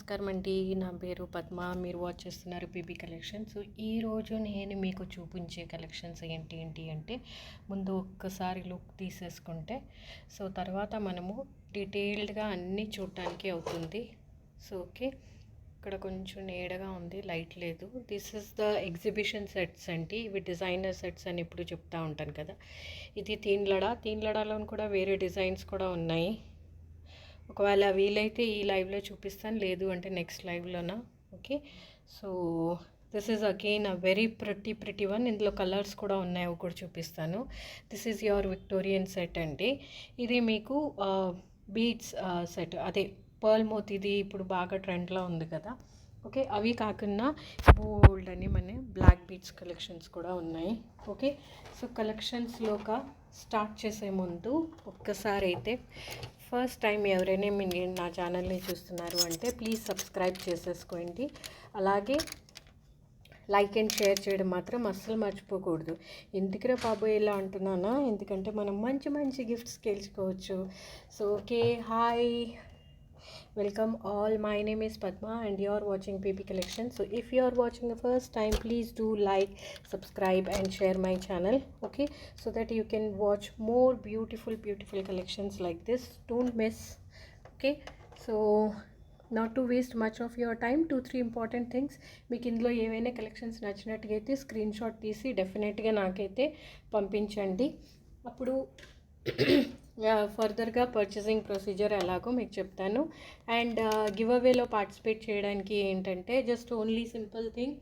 నమస్కారం అండి. నా పేరు పద్మ. మీరు వాచ్ చేస్తున్నారు పీబీ కలెక్షన్స్. సో ఈరోజు నేను మీకు చూపించే కలెక్షన్స్ ఏంటి అంటే ముందు ఒక్కసారి లుక్ తీసేసుకుంటే సో తర్వాత మనము డీటెయిల్డ్గా అన్నీ చూడటానికి అవుతుంది. సో ఓకే, ఇక్కడ కొంచెం నీడగా ఉంది, లైట్ లేదు. This is the exhibition sets అండి. ఇవి డిజైనర్ సెట్స్ అని ఇప్పుడు చెప్తూ ఉంటాను కదా. ఇది తీన్లడాలో కూడా వేరే డిజైన్స్ కూడా ఉన్నాయి. ఒకవేళ వీలైతే ఈ లైవ్లో చూపిస్తాను, లేదు అంటే నెక్స్ట్ లైవ్లోనా. Okay, so this is again a very pretty one. ఇందులో కలర్స్ కూడా ఉన్నాయి, అవి కూడా చూపిస్తాను. This is your Victorian set అండి. ఇది మీకు బీడ్స్ సెట్, అదే పర్ల్ మోతీది ఇప్పుడు బాగా ట్రెండ్లో ఉంది కదా. ఓకే, అవి కాకుండా గోల్డ్ అని మన బ్లాక్ బీడ్స్ కలెక్షన్స్ కూడా ఉన్నాయి. ఓకే, సో కలెక్షన్స్లోక స్టార్ట్ చేసే ముందు ఒక్కసారి అయితే ఫస్ట్ టైం ఎవరైనా మీరు నా ఛానల్ని చూస్తున్నారు అంటే ప్లీజ్ సబ్స్క్రైబ్ చేసేసుకోండి. అలాగే లైక్ అండ్ షేర్ చేయడం మాత్రం అస్సలు మర్చిపోకూడదు. ఎందుకురా బాబోయ్ ఇలా అంటున్నానా, ఎందుకంటే మనం మంచి మంచి గిఫ్ట్స్ గెలుచుకోవచ్చు. So okay, hi, welcome all. My name is Padma and you are watching PP Collection. So if you are watching the first time, please do like, subscribe and share my channel, okay, so that you can watch more beautiful collections like this. Don't miss. Okay, so not to waste much of your time, 2-3 important things. మీకు ఇందులో ఏవైనా collections నచ్చినట్టుగా అయితే screen shot తీసి డెఫినెట్గా నాకైతే పంపించండి. అప్పుడు ఫర్దర్గా పర్చేసింగ్ ప్రొసీజర్ ఎలాగో మీకు చెప్తాను. అండ్ గివ్ అవేలో పార్టిసిపేట్ చేయడానికి ఏంటంటే జస్ట్ ఓన్లీ సింపుల్ థింగ్,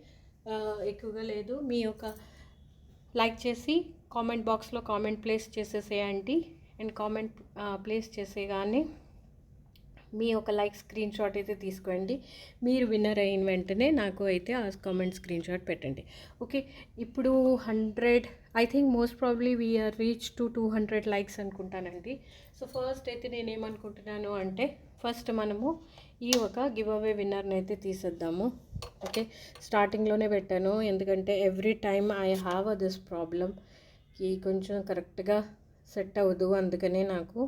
ఎక్కువగా లేదు. మీ యొక్క లైక్ చేసి కామెంట్ బాక్స్లో కామెంట్ ప్లేస్ చేసేసేయండి. అండ్ కామెంట్ ప్లేస్ చేసేగానే మీ ఒక లైక్ స్క్రీన్ షాట్ అయితే తీసుకోండి. మీరు విన్నర్ అయిన వెంటనే నాకు అయితే ఆ కామెంట్ స్క్రీన్ షాట్ పెట్టండి. ఓకే, ఇప్పుడు 100, I think most probably we're reach to 200 likes అనుకుంటానండి. సో ఫస్ట్ అయితే నేనేమనుకుంటున్నాను అంటే ఫస్ట్ మనము ఈ ఒక గివ్ అవే విన్నర్ని అయితే తీసేద్దాము. ఓకే, స్టార్టింగ్లోనే పెట్టాను ఎందుకంటే every time I have this ప్రాబ్లమ్కి కొంచెం కరెక్ట్గా సెట్ అవ్వదు, అందుకనే నాకు.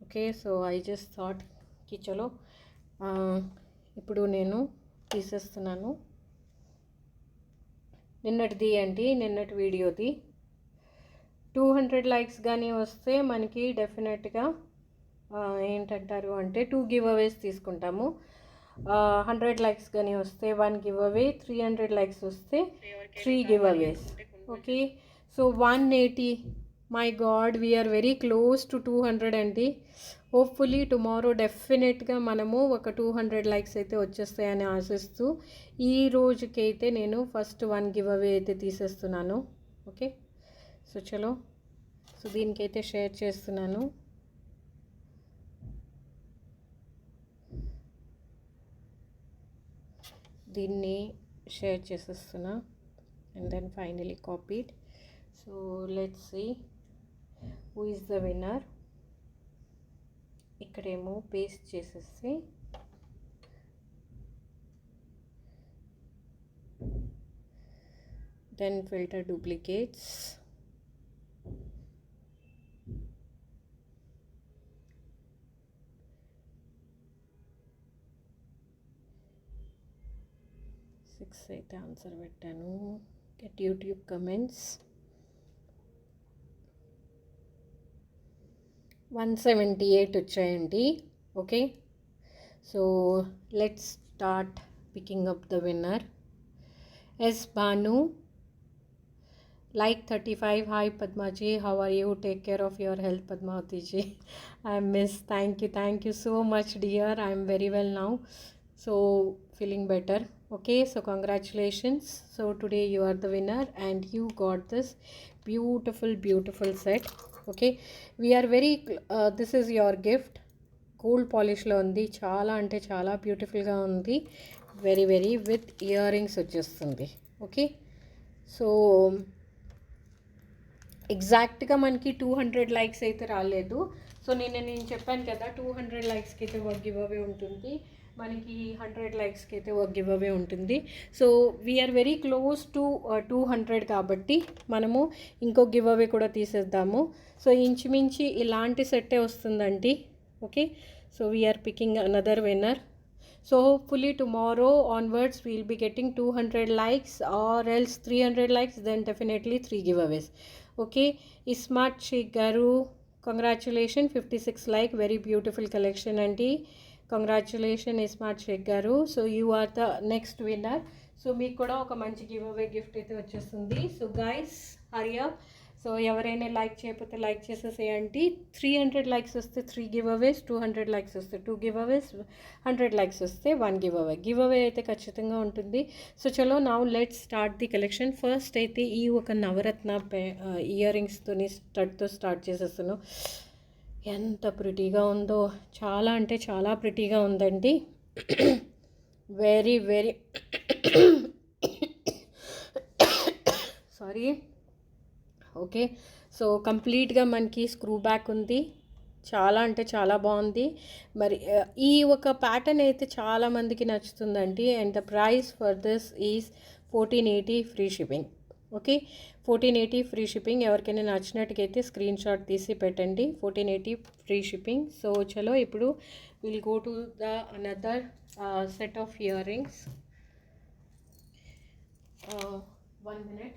Okay, so I just thought కి చలో ఇప్పుడు నేను తీసేస్తున్నాను. నిన్నటిది అండి, నిన్నటి వీడియోది 200 లైక్స్ కానీ వస్తే మనకి డెఫినెట్గా ఏంటంటారు అంటే 2 గివ్ అవేస్ తీసుకుంటాము. 100 లైక్స్ కానీ వస్తే 1 గివ్ అవే, 300 లైక్స్ వస్తే 3 giveaways. Okay, so 180, my god, we're very close to 200 అండి. హోప్ఫుల్లీ టుమారో డెఫినెట్గా మనము ఒక 200 లైక్స్ అయితే వచ్చేస్తాయని ఆశిస్తూ ఈ రోజుకైతే నేను ఫస్ట్ 1 గివ్ అవే అయితే తీసేస్తున్నాను. ఓకే, సో చలో, సో దీనికైతే షేర్ చేస్తున్నాను. దీన్ని షేర్ చేసేస్తున్నా and then finally copied. So let's see who is the winner. ఇక్కడేమో పేస్ట్ చేసేసి దెన్ ఫిల్టర్ డూప్లికేట్స్, సిక్స్ అయితే ఆన్సర్ పెట్టాను. గెట్ యూట్యూబ్ కమెంట్స్ 178 వచ్చాయండి. Okay, so let's start picking up the winner. S Bhanu, like 35. Hi Padmaji, how are you? Take care of your health Padmavati ji. I miss, thank you so much dear. I am very well now, so feeling better. Okay, so congratulations. So today you are the winner and you got this beautiful set. Okay, we are very this is your gift. Gold polish లో ఉంది, చాలా అంటే చాలా బ్యూటిఫుల్గా ఉంది. Very with ear rings వచ్చేస్తుంది. Okay, so ఎగ్జాక్ట్గా మనకి 200 లైక్స్ అయితే రాలేదు. సో నేను చెప్పాను కదా 200 లైక్స్కి అయితే ఒక గివ్ అవే ఉంటుంది, మనకి 100 లైక్స్కి అయితే ఒక గివ్ అవే ఉంటుంది. So we're very close to 200 కాబట్టి మనము ఇంకో గివ్ అవే కూడా తీసేద్దాము. సో ఇంచుమించి ఇలాంటి సెట్టే వస్తుందండి. Okay, so we're picking another winner. So hopefully tomorrow onwards we'll be getting 200 likes or else 300 likes, then definitely 3 giveaways. Okay, Smart Sheikh Garu, congratulations, 56 like, very beautiful collection auntie. Congratulations Smart Sheikh Garu. So you are the next winner. So మీకు కూడా ఒక మంచి give away gift అయితే వచ్చేస్తుంది. So guys hurry up. So ఎవరైనా like చేయకపోతే like చేసేసేయండి. 300 likes వస్తే 3 గివ్ అవేస్, 200 లైక్స్ వస్తే 2 గివ్ అవేస్, 100 లైక్స్ వస్తే 1 గివ్ అవే. గివ్ అవే అయితే ఖచ్చితంగా ఉంటుంది. సో చలో now let's start the collection. First అయితే ఈ ఒక నవరత్న ఇయర్ రింగ్స్తోని స్టడ్తో స్టార్ట్ చేసేస్తాను. ఎంత ప్రిటీగా ఉందో, చాలా అంటే చాలా ప్రిటీగా ఉందండి. Very very sorry. Okay, so కంప్లీట్గా మనకి స్క్రూ బ్యాక్ ఉంది. చాలా అంటే చాలా బాగుంది. మరి ఈ ఒక ప్యాటర్న్ అయితే చాలామందికి నచ్చుతుందండి. And the price for this is 1480 free shipping. Okay, 1480 free shipping. ఎవరికైనా నచ్చినట్టుకైతే స్క్రీన్ షాట్ తీసి పెట్టండి. 1480 ఫ్రీ షిప్పింగ్. సో చలో ఇప్పుడు will go to the another set of ear rings. 1 minute.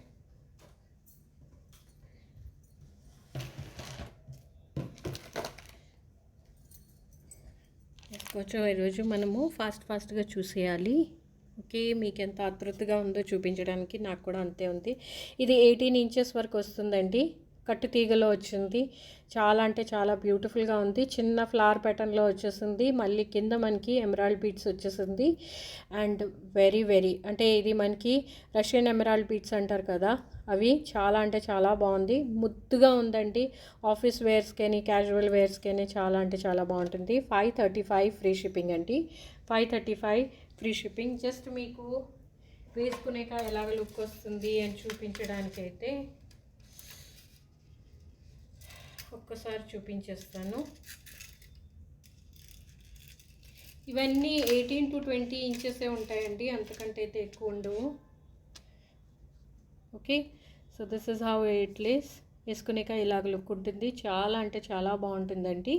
కొంచెం ఈరోజు మనము ఫాస్ట్గా చూసేయాలి. ఓకే, మీకు ఎంత ఆతృతగా ఉందో చూపించడానికి నాకు కూడా అంతే ఉంది. ఇది 18 ఇంచెస్ వరకు వస్తుందండి. కట్టు తీగలో వచ్చింది. చాలా అంటే చాలా బ్యూటిఫుల్గా ఉంది. చిన్న ఫ్లవర్ ప్యాటర్న్లో వచ్చేసింది. మళ్ళీ కింద మనకి ఎమరాల్డ్ బీడ్స్ వచ్చేసింది. అండ్ వెరీ వెరీ అంటే ఇది మనకి రష్యన్ ఎమరాల్డ్ బీడ్స్ అంటారు కదా, అవి చాలా అంటే చాలా బాగుంది. ముద్దుగా ఉందండి. ఆఫీస్ వేర్స్కని, క్యాజువల్ వేర్స్కని చాలా అంటే చాలా బాగుంటుంది. 535 ఫ్రీ షిప్పింగ్ అండి. 535 ఫ్రీ షిప్పింగ్. జస్ట్ మీకు వేసుకునేక ఎలాగ లుక్ వస్తుంది అని చూపించడానికైతే ఒక్కసారి చూపించేస్తాను. ఇవన్నీ 18 to 20 ఇంచెసే ఉంటాయండి, అంతకంటే అయితే ఎక్కువ ఉండవు. Okay, so this is how it is. వేసుకునేక ఇలాగ లుక్ ఉంటుంది. చాలా అంటే చాలా బాగుంటుందండి.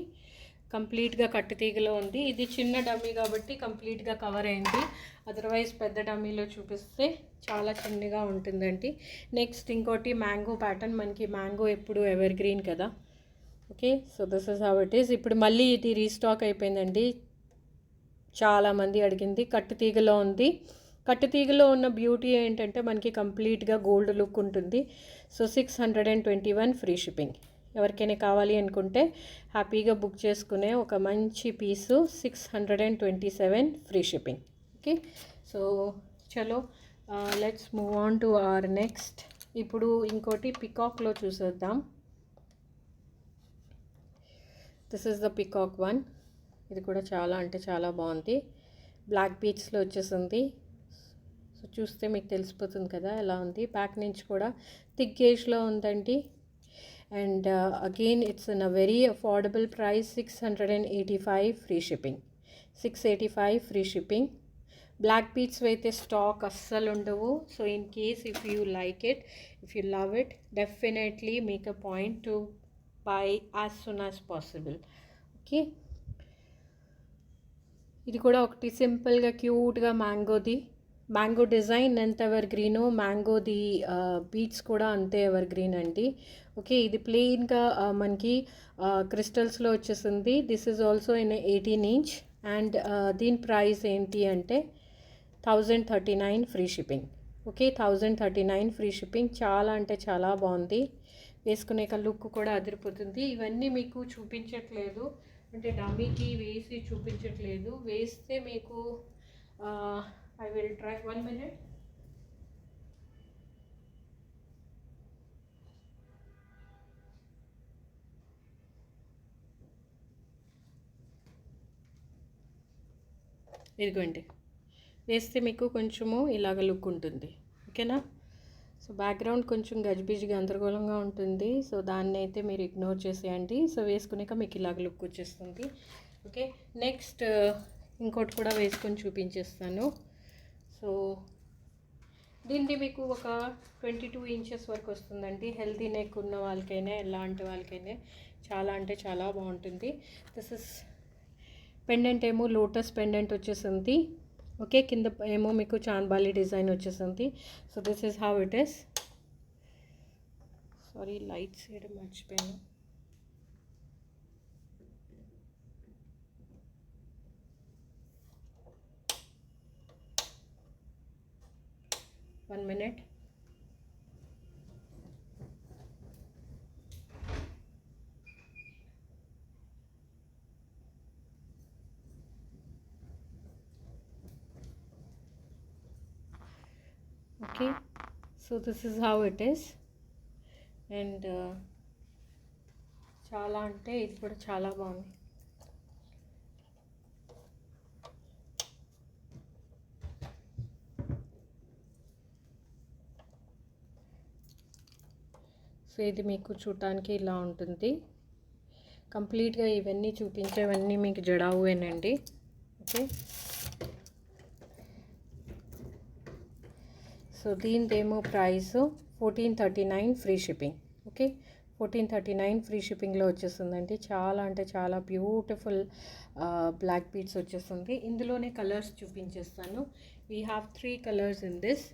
కంప్లీట్గా కట్టు తీగలో ఉంది. ఇది చిన్న డమ్మీ కాబట్టి కంప్లీట్గా కవర్ అయింది. అదర్వైజ్ పెద్ద డమ్మీలో చూపిస్తే చాలా చిన్నగా ఉంటుందండి. నెక్స్ట్ ఇంకోటి మ్యాంగో ప్యాటర్న్. మనకి మ్యాంగో ఎప్పుడు ఎవర్ గ్రీన్ కదా. Okay, so this is how it is. ఇప్పుడు మళ్ళీ ఇది రీస్టాక్ అయిపోయిందండి. చాలామంది అడిగింది. కట్టు తీగలో ఉంది. కట్టు తీగలో ఉన్న బ్యూటీ ఏంటంటే మనకి కంప్లీట్గా గోల్డ్ లుక్ ఉంటుంది. So 621 free shipping. ఎవరికైనా కావాలి అనుకుంటే హ్యాపీగా బుక్ చేసుకునే ఒక మంచి పీసు. 627 ఫ్రీ షిప్పింగ్. ఓకే, సో చలో let's move on to our next. ఇప్పుడు ఇంకోటి పికాక్లో చూసేద్దాం. This is the peacock one. ఇది కూడా చాలా అంటే చాలా బాగుంది. బ్లాక్ బీడ్స్లో వచ్చేసింది. సో చూస్తే మీకు తెలిసిపోతుంది కదా ఎలా ఉంది. బ్యాక్ నుంచి కూడా థిక్ గేజ్లో ఉందండి. And again it's in a very affordable price. 685 free shipping. 685 free shipping. Black beads అయితే స్టాక్ అస్సలు ఉండవు. So in case if you like it, if you love it, definitely make a point to buy as soon as possible. Okay, ఇది కూడా ఒకటి సింపుల్గా క్యూట్గా mango design ఎంత ఎవర్ గ్రీనో, మ్యాంగోది బీడ్స్ కూడా అంతే ఎవర్ గ్రీన్ అండి. ఓకే, ఇది ప్లెయిన్గా మనకి క్రిస్టల్స్లో వచ్చేసింది. This is also in 18 inch. And దీని ప్రైస్ ఏంటి అంటే 1039 free shipping. Okay, 1039 free shipping. చాలా అంటే చాలా బాగుంది. వేసుకునే లుక్ కూడా అదిరిపోతుంది. ఇవన్నీ మీకు చూపించట్లేదు అంటే డమ్మీకి వేసి చూపించట్లేదు. వేస్తే మీకు ఐ విల్ ట్రై. 1 minute. ఇదిగోండి, వేస్తే మీకు కొంచెము ఇలాగ లుక్ ఉంటుంది. ఓకేనా. సో బ్యాక్గ్రౌండ్ కొంచెం గజిబిజిగా గందరగోళంగా ఉంటుంది. సో దాన్ని అయితే మీరు ఇగ్నోర్ చేసేయండి. సో వేసుకునేక మీకు ఇలాగ లుక్ వచ్చేస్తుంది. ఓకే, నెక్స్ట్ ఇంకోటి కూడా వేసుకొని చూపించేస్తాను. సో దీన్ని మీకు ఒక 22 ఇంచెస్ వరకు వస్తుందండి. హెల్తీ నెక్ ఉన్న వాళ్ళకైనా ఎలాంటి వాళ్ళకైనా చాలా అంటే చాలా బాగుంటుంది. దిస్ ఇస్ పెండెంట్ ఏమో లోటస్ పెండెంట్ వచ్చేసింది. ఓకే, కింద ఏమో మీకు చాంద్బాలి డిజైన్ వచ్చేసింది. So this is how it is. Sorry, lights వేయడం మర్చిపోయాను. One minute. Okay, so this is how it is. And చాలా అంటే ఇది కూడా చాలా బాగుంది. సో ఇది మీకు చూడటానికి ఇలా ఉంటుంది. కంప్లీట్గా ఇవన్నీ చూపించేవన్నీ మీకు జడావువేనండి. ఓకే, సో దీనిదేమో price 1439 free shipping. Okay, 1439 free షిప్పింగ్లో వచ్చేస్తుందండి. చాలా అంటే చాలా బ్యూటిఫుల్ బ్లాక్ బీడ్స్ వచ్చేస్తుంది. ఇందులోనే కలర్స్ చూపించేస్తాను. We have 3 colours in this.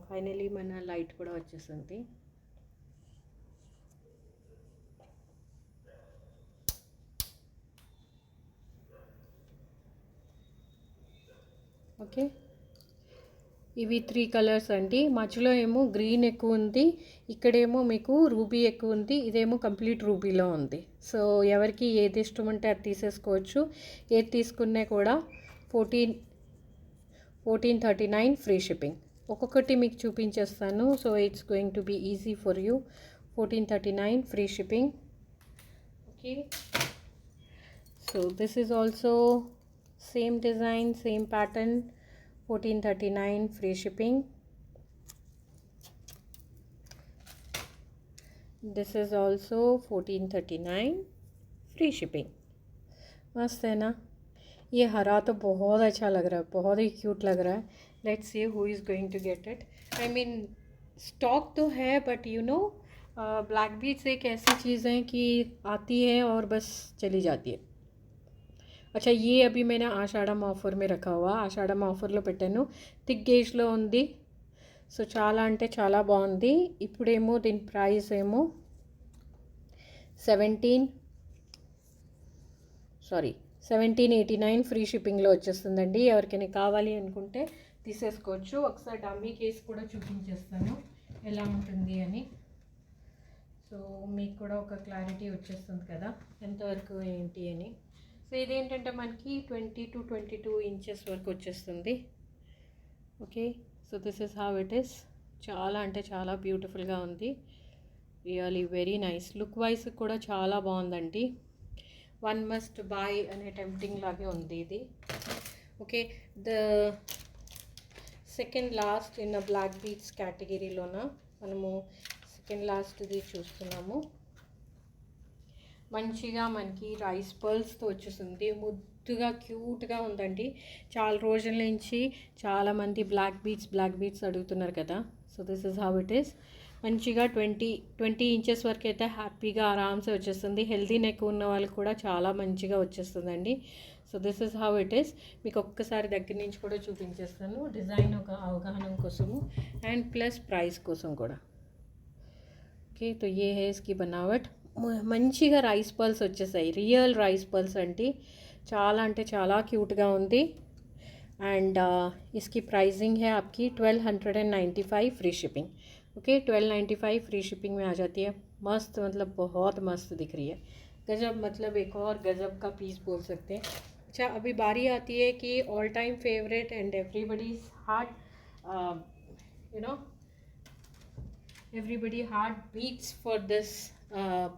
Finally మన లైట్ కూడా వచ్చేసింది. ఓకే, ఇవి 3 కలర్స్ అండి. మధ్యలో ఏమో గ్రీన్ ఎక్కువ ఉంది, ఇక్కడేమో మీకు రూబీ ఎక్కువ ఉంది, ఇదేమో కంప్లీట్ రూబీలో ఉంది. సో ఎవరికి ఏది ఇష్టం ఉంటే అది తీసేసుకోవచ్చు. ఏది తీసుకున్నా కూడా 1439 ఫ్రీ షిప్పింగ్. ఒక్కొక్కటి మీకు చూపించేస్తాను. So it's going to be easy for you. 1439 free shipping. Okay, so this is also same design, same pattern. 1439 free shipping. This is also 1439 free shipping. मस्त है ना? ये हरा तो बहुत अच्छा लग रहा है, बहुत ही क्यूट लग रहा है. Let's see who is going to get it. I mean stock तो है, but you know black beads एक ऐसी चीज़ है कि आती है और बस चली जाती है. అచ్చా, ये अभी मैंने ఆషాఢం ఆఫర్ में रखा हुआ. ఆషాఢం ఆఫర్లో పెట్టాను. థిక్ గేజ్లో ఉంది. సో చాలా అంటే చాలా బాగుంది. ఇప్పుడేమో దీని ప్రైస్ ఏమో 1789 ఫ్రీ షిప్పింగ్లో వచ్చేస్తుందండి. ఎవరికైనా కావాలి అనుకుంటే తీసేసుకోవచ్చు. ఒకసారి డమ్మీ కేస్ కూడా చూపించేస్తాను ఎలా ఉంటుంది అని. సో మీకు కూడా ఒక క్లారిటీ వచ్చేస్తుంది కదా ఎంతవరకు ఏంటి అని. సో ఇదేంటంటే మనకి 20 to 22 ఇంచెస్ వరకు వచ్చేస్తుంది. Okay, so this is how it is. చాలా అంటే చాలా బ్యూటిఫుల్గా ఉంది. Really very nice. Look wise కూడా చాలా బాగుందండి. వన్ మస్ట్ బై అనే టెంప్టింగ్ లాగే ఉంది ఇది. Okay, the second last in black beads కేటగిరీలోన మనము సెకండ్ లాస్ట్ది చూస్తున్నాము. మంచిగా మనకి రైస్ పర్ల్స్తో వచ్చేస్తుంది. ముద్దుగా క్యూట్గా ఉందండి. చాలా రోజుల నుంచి చాలామంది బ్లాక్ బీడ్స్ అడుగుతున్నారు కదా. So this is how it is. మంచిగా 20 ఇంచెస్ వరకు అయితే హ్యాపీగా ఆరామ్సే వచ్చేస్తుంది. హెల్దీ నెక్ ఉన్న వాళ్ళకి కూడా చాలా మంచిగా వచ్చేస్తుందండి. So this is how it is. మీకు ఒక్కసారి దగ్గర నుంచి కూడా చూపించేస్తాను, డిజైన్ ఒక అవగాహన కోసము అండ్ ప్లస్ ప్రైస్ కోసం కూడా. ఓకే, తో ఏ హే ఇస్కి బనావట్. మంచిగా రైస్ పర్ల్స్ వచ్చేసాయి. రియల్ రైస్ పర్ల్స్ అంటే చాలా క్యూట్గా ఉంది. एंड इसकी प्राइसिंग है आपकी 1295 free shipping. Okay, 1295 free shipping में आ जाती है. मस्त, मतलब बहुत मस्त दिख रही है. गजब, मतलब एक और गजब का पीस बोल सकते हैं. अच्छा, अभी बारी आती है कि all time favourite and everybody's heart, you know, everybody heart beats for this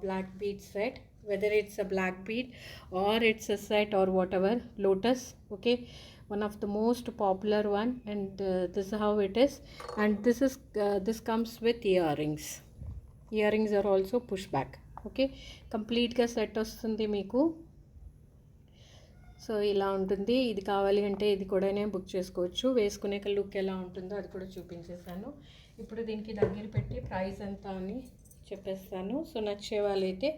black bead set, whether it's a black bead or it's a set or whatever. Lotus, okay, one of the most popular one, and this is how it is. And this comes with earrings. Earrings are also push back. Okay, complete ga set vastundi meeku. So ఇలా ఉంటుంది. ఇది కావాలి అంటే ఇది కూడా book చేసుకోవచ్చు. వేసుకునే look ఎలా ఉంటుందో అది కూడా చూపించేసాను. ఇప్పుడు దీనికి దగ్గర పెట్టి ప్రైస్ ఎంత అని చెప్పేస్తాను. సో నచ్చే వాళ్ళైతే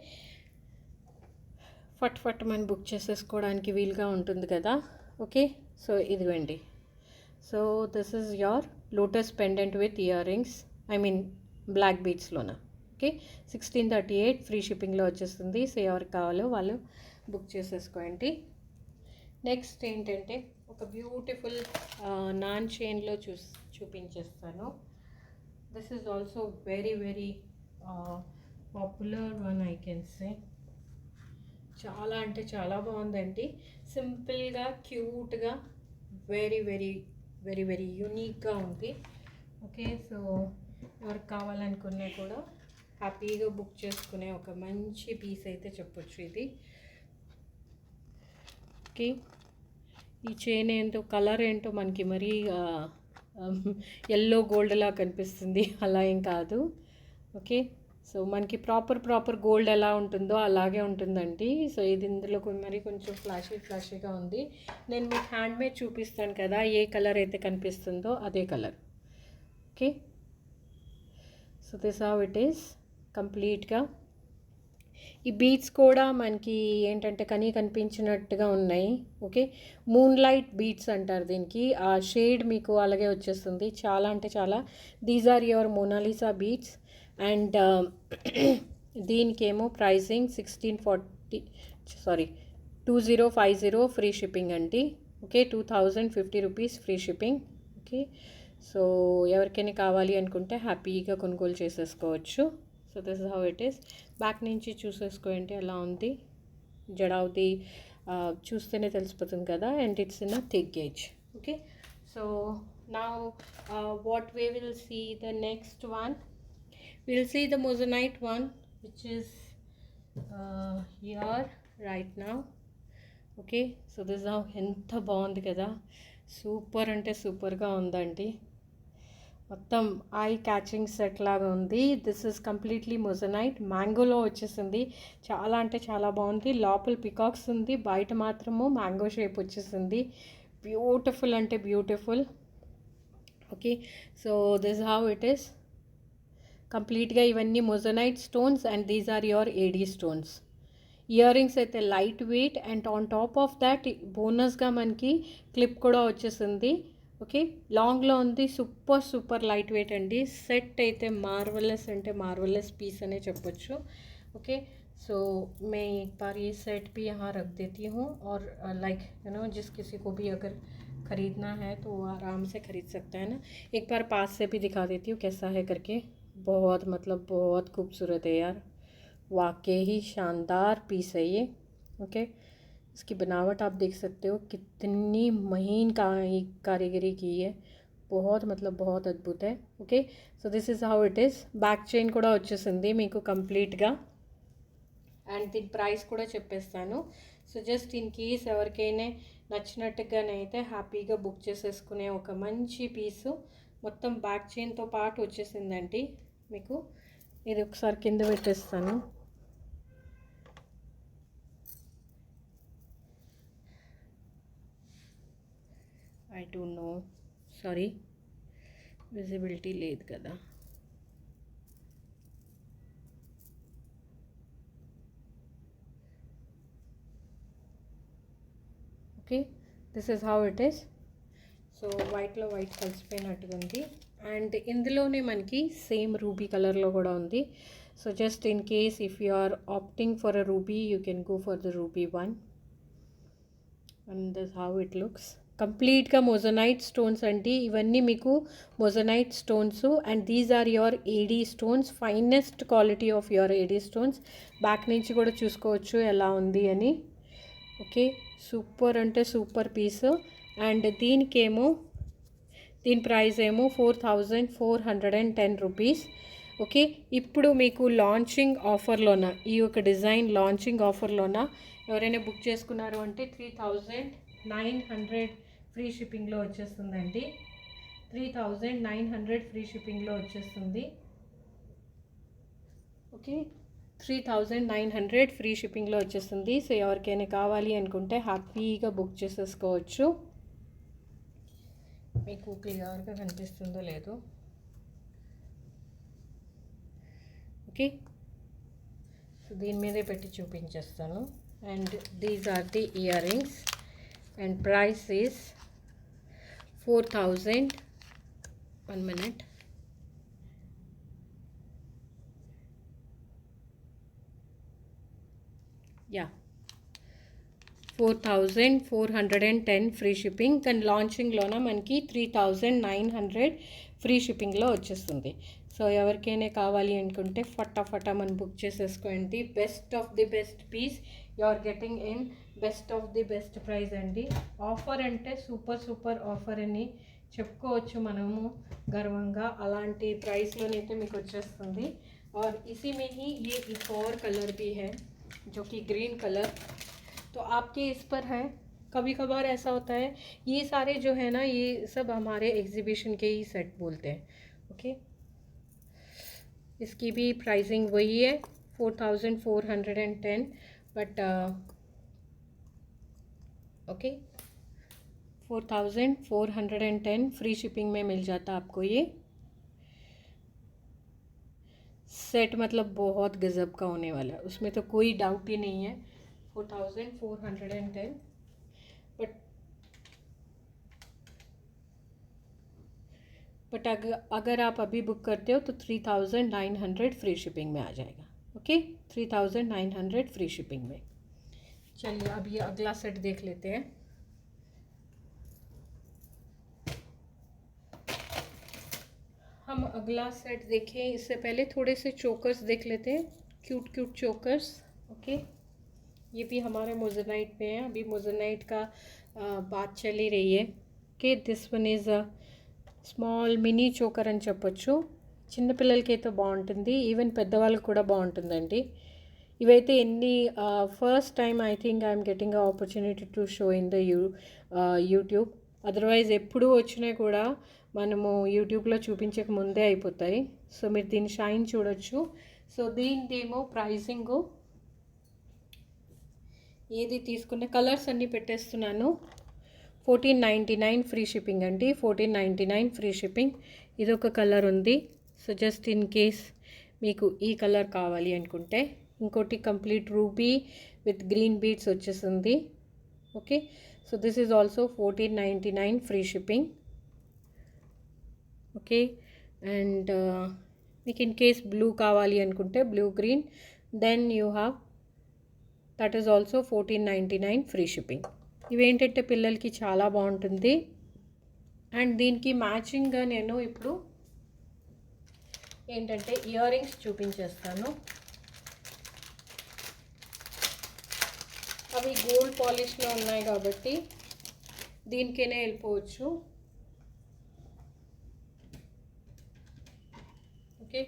ఫట్ ఫట్ మనం బుక్ చేసేసుకోవడానికి వీలుగా ఉంటుంది కదా. ఓకే, సో ఇదిగోండి. So this is your lotus pendant with earrings, I mean black బీడ్స్లోన. ఓకే, 1638 ఫ్రీ షిప్పింగ్లో వచ్చేస్తుంది. సో ఎవరికి కావాలో వాళ్ళు బుక్ చేసేసుకోండి. నెక్స్ట్ ఏంటంటే ఒక బ్యూటిఫుల్ నాన్ చైన్లో చూపించేస్తాను. This is also very very popular one, I can సే. చాలా అంటే చాలా బాగుందండి. సింపుల్గా, క్యూట్గా, వెరీ వెరీ వెరీ వెరీ యూనిక్గా ఉంది. ఓకే, సో ఎవరికి కావాలనుకునే కూడా హ్యాపీగా బుక్ చేసుకునే ఒక మంచి పీస్ అయితే చెప్పొచ్చు ఇది. ఓకే, ఈ చైన్ ఏంటో కలర్ ఏంటో మనకి మరీ ఎల్లో గోల్డ్లా కనిపిస్తుంది, అలా ఏం కాదు. ఓకే, సో మనకి ప్రాపర్ గోల్డ్ ఎలా ఉంటుందో అలాగే ఉంటుందండి. సో ఇది ఇందులో మరి కొంచెం ఫ్లాషీగా ఉంది. నేను మీకు హ్యాండ్మేడ్ చూపిస్తాను కదా, ఏ కలర్ అయితే కనిపిస్తుందో అదే colour. Okay, so this how it is కంప్లీట్గా. ఈ బీడ్స్ కూడా మనకి ఏంటంటే కనిపించినట్టుగా ఉన్నాయి. ఓకే, మూన్ లైట్ బీడ్స్ అంటారు దీనికి. ఆ షేడ్ మీకు అలాగే వచ్చేస్తుంది. చాలా అంటే చాలా. These are your Mona Lisa beads. And దీనికేమో ప్రైసింగ్ 2050 ఫ్రీ షిప్పింగ్ అండి. Okay, 2050 rupees free shipping. Okay, so ఎవరికైనా కావాలి అనుకుంటే హ్యాపీగా కొనుగోలు చేసేసుకోవచ్చు. So this is how it is. Back నుంచి చూసేసుకోండి ఎలా ఉంది. జడావుది చూస్తేనే తెలిసిపోతుంది కదా. And it's in a thick gauge. Okay, so now what we will see the next one. We'll see the moissanite one, which is here right now. Okay, so this is how ఎంత బాగుంది కదా. Super అంటే సూపర్గా ఉందండి. మొత్తం I catching set లాగా ఉంది. This is completely moissanite, మ్యాంగోలో వచ్చేసింది. చాలా అంటే చాలా బాగుంది. లోపల పికాక్స్ ఉంది, బయట మాత్రము మ్యాంగో షేప్ వచ్చేసింది. బ్యూటిఫుల్ అంటే beautiful. Okay, so this how it is కంప్లీట్గా. ఇవన్నీ moissanite stones and these are your AD stones. Earrings అయితే light weight and on top of that బోనస్గా మనకి క్లిప్ కూడా వచ్చేసింది. ఓకే, లాంగ్లో ఉంది. సూపర్ లైట్ వెయిట్ అండి. సెట్ అయితే మార్వలెస్ అంటే మార్వలెస్ పీస్ అనే చెప్పొచ్చు. ఓకే, सो मैं एक बार ये सेट भी यहाँ रख देती हूँ और लाइक जिस किसी को भी अगर ख़रीदना है तो वो आराम से ख़रीद सकता है ना. एक बार पास से भी दिखा देती हूँ कैसा है करके. बहुत बहुत खूबसूरत है यार, वाकई ही शानदार पीस है ये. ओके, इसकी बनावट आप देख सकते हो कितनी महीन कारीगरी की है. बहुत बहुत अद्भुत है. Okay, so this is how it is. Back chain కూడా వచ్చేసింది మీకు కంప్లీట్గా. అండ్ దీని ప్రైస్ కూడా చెప్పేస్తాను. సో జస్ట్ ఇన్ కేస్ ఎవరికైనా నచ్చినట్టుగానైతే హ్యాపీగా బుక్ చేసేసుకునే ఒక మంచి పీసు. మొత్తం బ్యాక్ చైన్తో పాటు వచ్చేసిందండి మీకు. ఇది ఒకసారి కింద పెట్టేస్తాను. I don't know, sorry visibility లేదు కదా. Okay, this is how it is. So వైట్లో వైట్ కలిసిపోయినట్టుగా ఉంది. అండ్ ఇందులోనే మనకి సేమ్ రూబీ కలర్లో కూడా ఉంది. So just in case if you are opting for a ruby you can go for the ruby one. And this how it looks. కంప్లీట్గా మొజనైట్ స్టోన్స్ అండి ఇవన్నీ మీకు. Moissanite stones and these are your AD stones, finest quality of your AD stones. Back నుంచి కూడా చూసుకోవచ్చు ఎలా ఉంది అని. ఓకే, సూపర్ అంటే సూపర్ పీస్. అండ్ దీనికేమో దీని ప్రైస్ ఏమో 4410 రూపీస్. ఓకే, ఇప్పుడు మీకు లాంచింగ్ ఆఫర్లోన ఈ ఒక డిజైన్ లాంచింగ్ ఆఫర్లోన ఎవరైనా బుక్ చేసుకున్నారు అంటే 3900 ఫ్రీ షిప్పింగ్లో వచ్చేస్తుందండి. 3900 ఫ్రీ షిప్పింగ్లో వచ్చేస్తుంది. ఓకే, 3900 ఫ్రీ షిప్పింగ్లో వచ్చేస్తుంది. సో ఎవరికైనా కావాలి అనుకుంటే హ్యాపీగా బుక్ చేసేసుకోవచ్చు. మీకు క్లియర్గా కనిపిస్తుందో లేదో, ఓకే. సో దీని మీదే పెట్టి చూపించేస్తాను. And these are the earrings and price is 4000. 1 minute. Yeah, 4410 free shipping. And లాంచింగ్లోన మనకి 3900 ఫ్రీ షిప్పింగ్లో వచ్చేస్తుంది. సో ఎవరికైనా కావాలి అనుకుంటే ఫటాఫటా మనం బుక్ చేసేసుకోండి. Best of the best piece you are getting in best of the best price అండి. ఆఫర్ అంటే సూపర్ ఆఫర్ అని చెప్పుకోవచ్చు మనము గర్వంగా. అలాంటి ప్రైస్లోనైతే మీకు వచ్చేస్తుంది. और इसी में ही ये एक और कलर भी है जो कि ग्रीन कलर, तो आपके इस पर है. कभी कभार ऐसा होता है, ये सारे जो है ना ये सब हमारे एग्जीबिशन के ही सेट बोलते हैं, ओके. इसकी भी प्राइसिंग वही है 4410, बट ओके 4410 फ्री शिपिंग में मिल जाता आपको ये सेट. मतलब बहुत गज़ब का होने वाला है, उसमें तो कोई डाउट ही नहीं है. 4410, बट अगर आप अभी बुक करते हो तो 3900 फ्री शिपिंग में आ जाएगा, ओके. 3900 फ्री शिपिंग में. चलिए अब ये अगला सेट देख लेते हैं. हम अगला सेट देखें इससे पहले थोड़े से चोकर्स देख लेते हैं. Cute chokers, okay. ये भी हमारे मोज़ेनाइट में है. अभी मोज़ेनाइट का बात चली रही है. Okay, this one is small mini choker అని చెప్పొచ్చు. చిన్నపిల్లలకి అయితే బాగుంటుంది, ఈవెన్ పెద్దవాళ్ళకి కూడా బాగుంటుందండి. ఇవైతే first time I think I'm getting a opportunity to show in the YouTube. Otherwise ఎప్పుడు వచ్చినా కూడా మనము యూట్యూబ్లో చూపించక ముందే అయిపోతాయి. సో మీరు దీని షైన్ చూడొచ్చు. సో దీనిదేమో ప్రైసింగు ఏది తీసుకున్న కలర్స్ అన్నీ పెట్టేస్తున్నాను. 1499 ఫ్రీ షిప్పింగ్ అండి. 1499 ఫ్రీ షిప్పింగ్. ఇదొక కలర్ ఉంది. సో జస్ట్ ఇన్ కేస్ మీకు ఈ కలర్ కావాలి అనుకుంటే ఇంకోటి complete ruby with green beads వచ్చేసింది, okay. So this is also 1499 free shipping, okay. And మీకు ఇన్ కేస్ బ్లూ కావాలి అనుకుంటే blue green, then you have that is also 1499 free shipping. ఇవేంటంటే పిల్లలకి చాలా బాగుంటుంది. అండ్ దీనికి మ్యాచింగ్గా నేను ఇప్పుడు ఏంటంటే ఇయర్ రింగ్స్ చూపించేస్తాను. అవి గోల్డ్ పాలిష్లో ఉన్నాయి కాబట్టి దీనికైనా వెళ్ళిపోవచ్చు, ఓకే.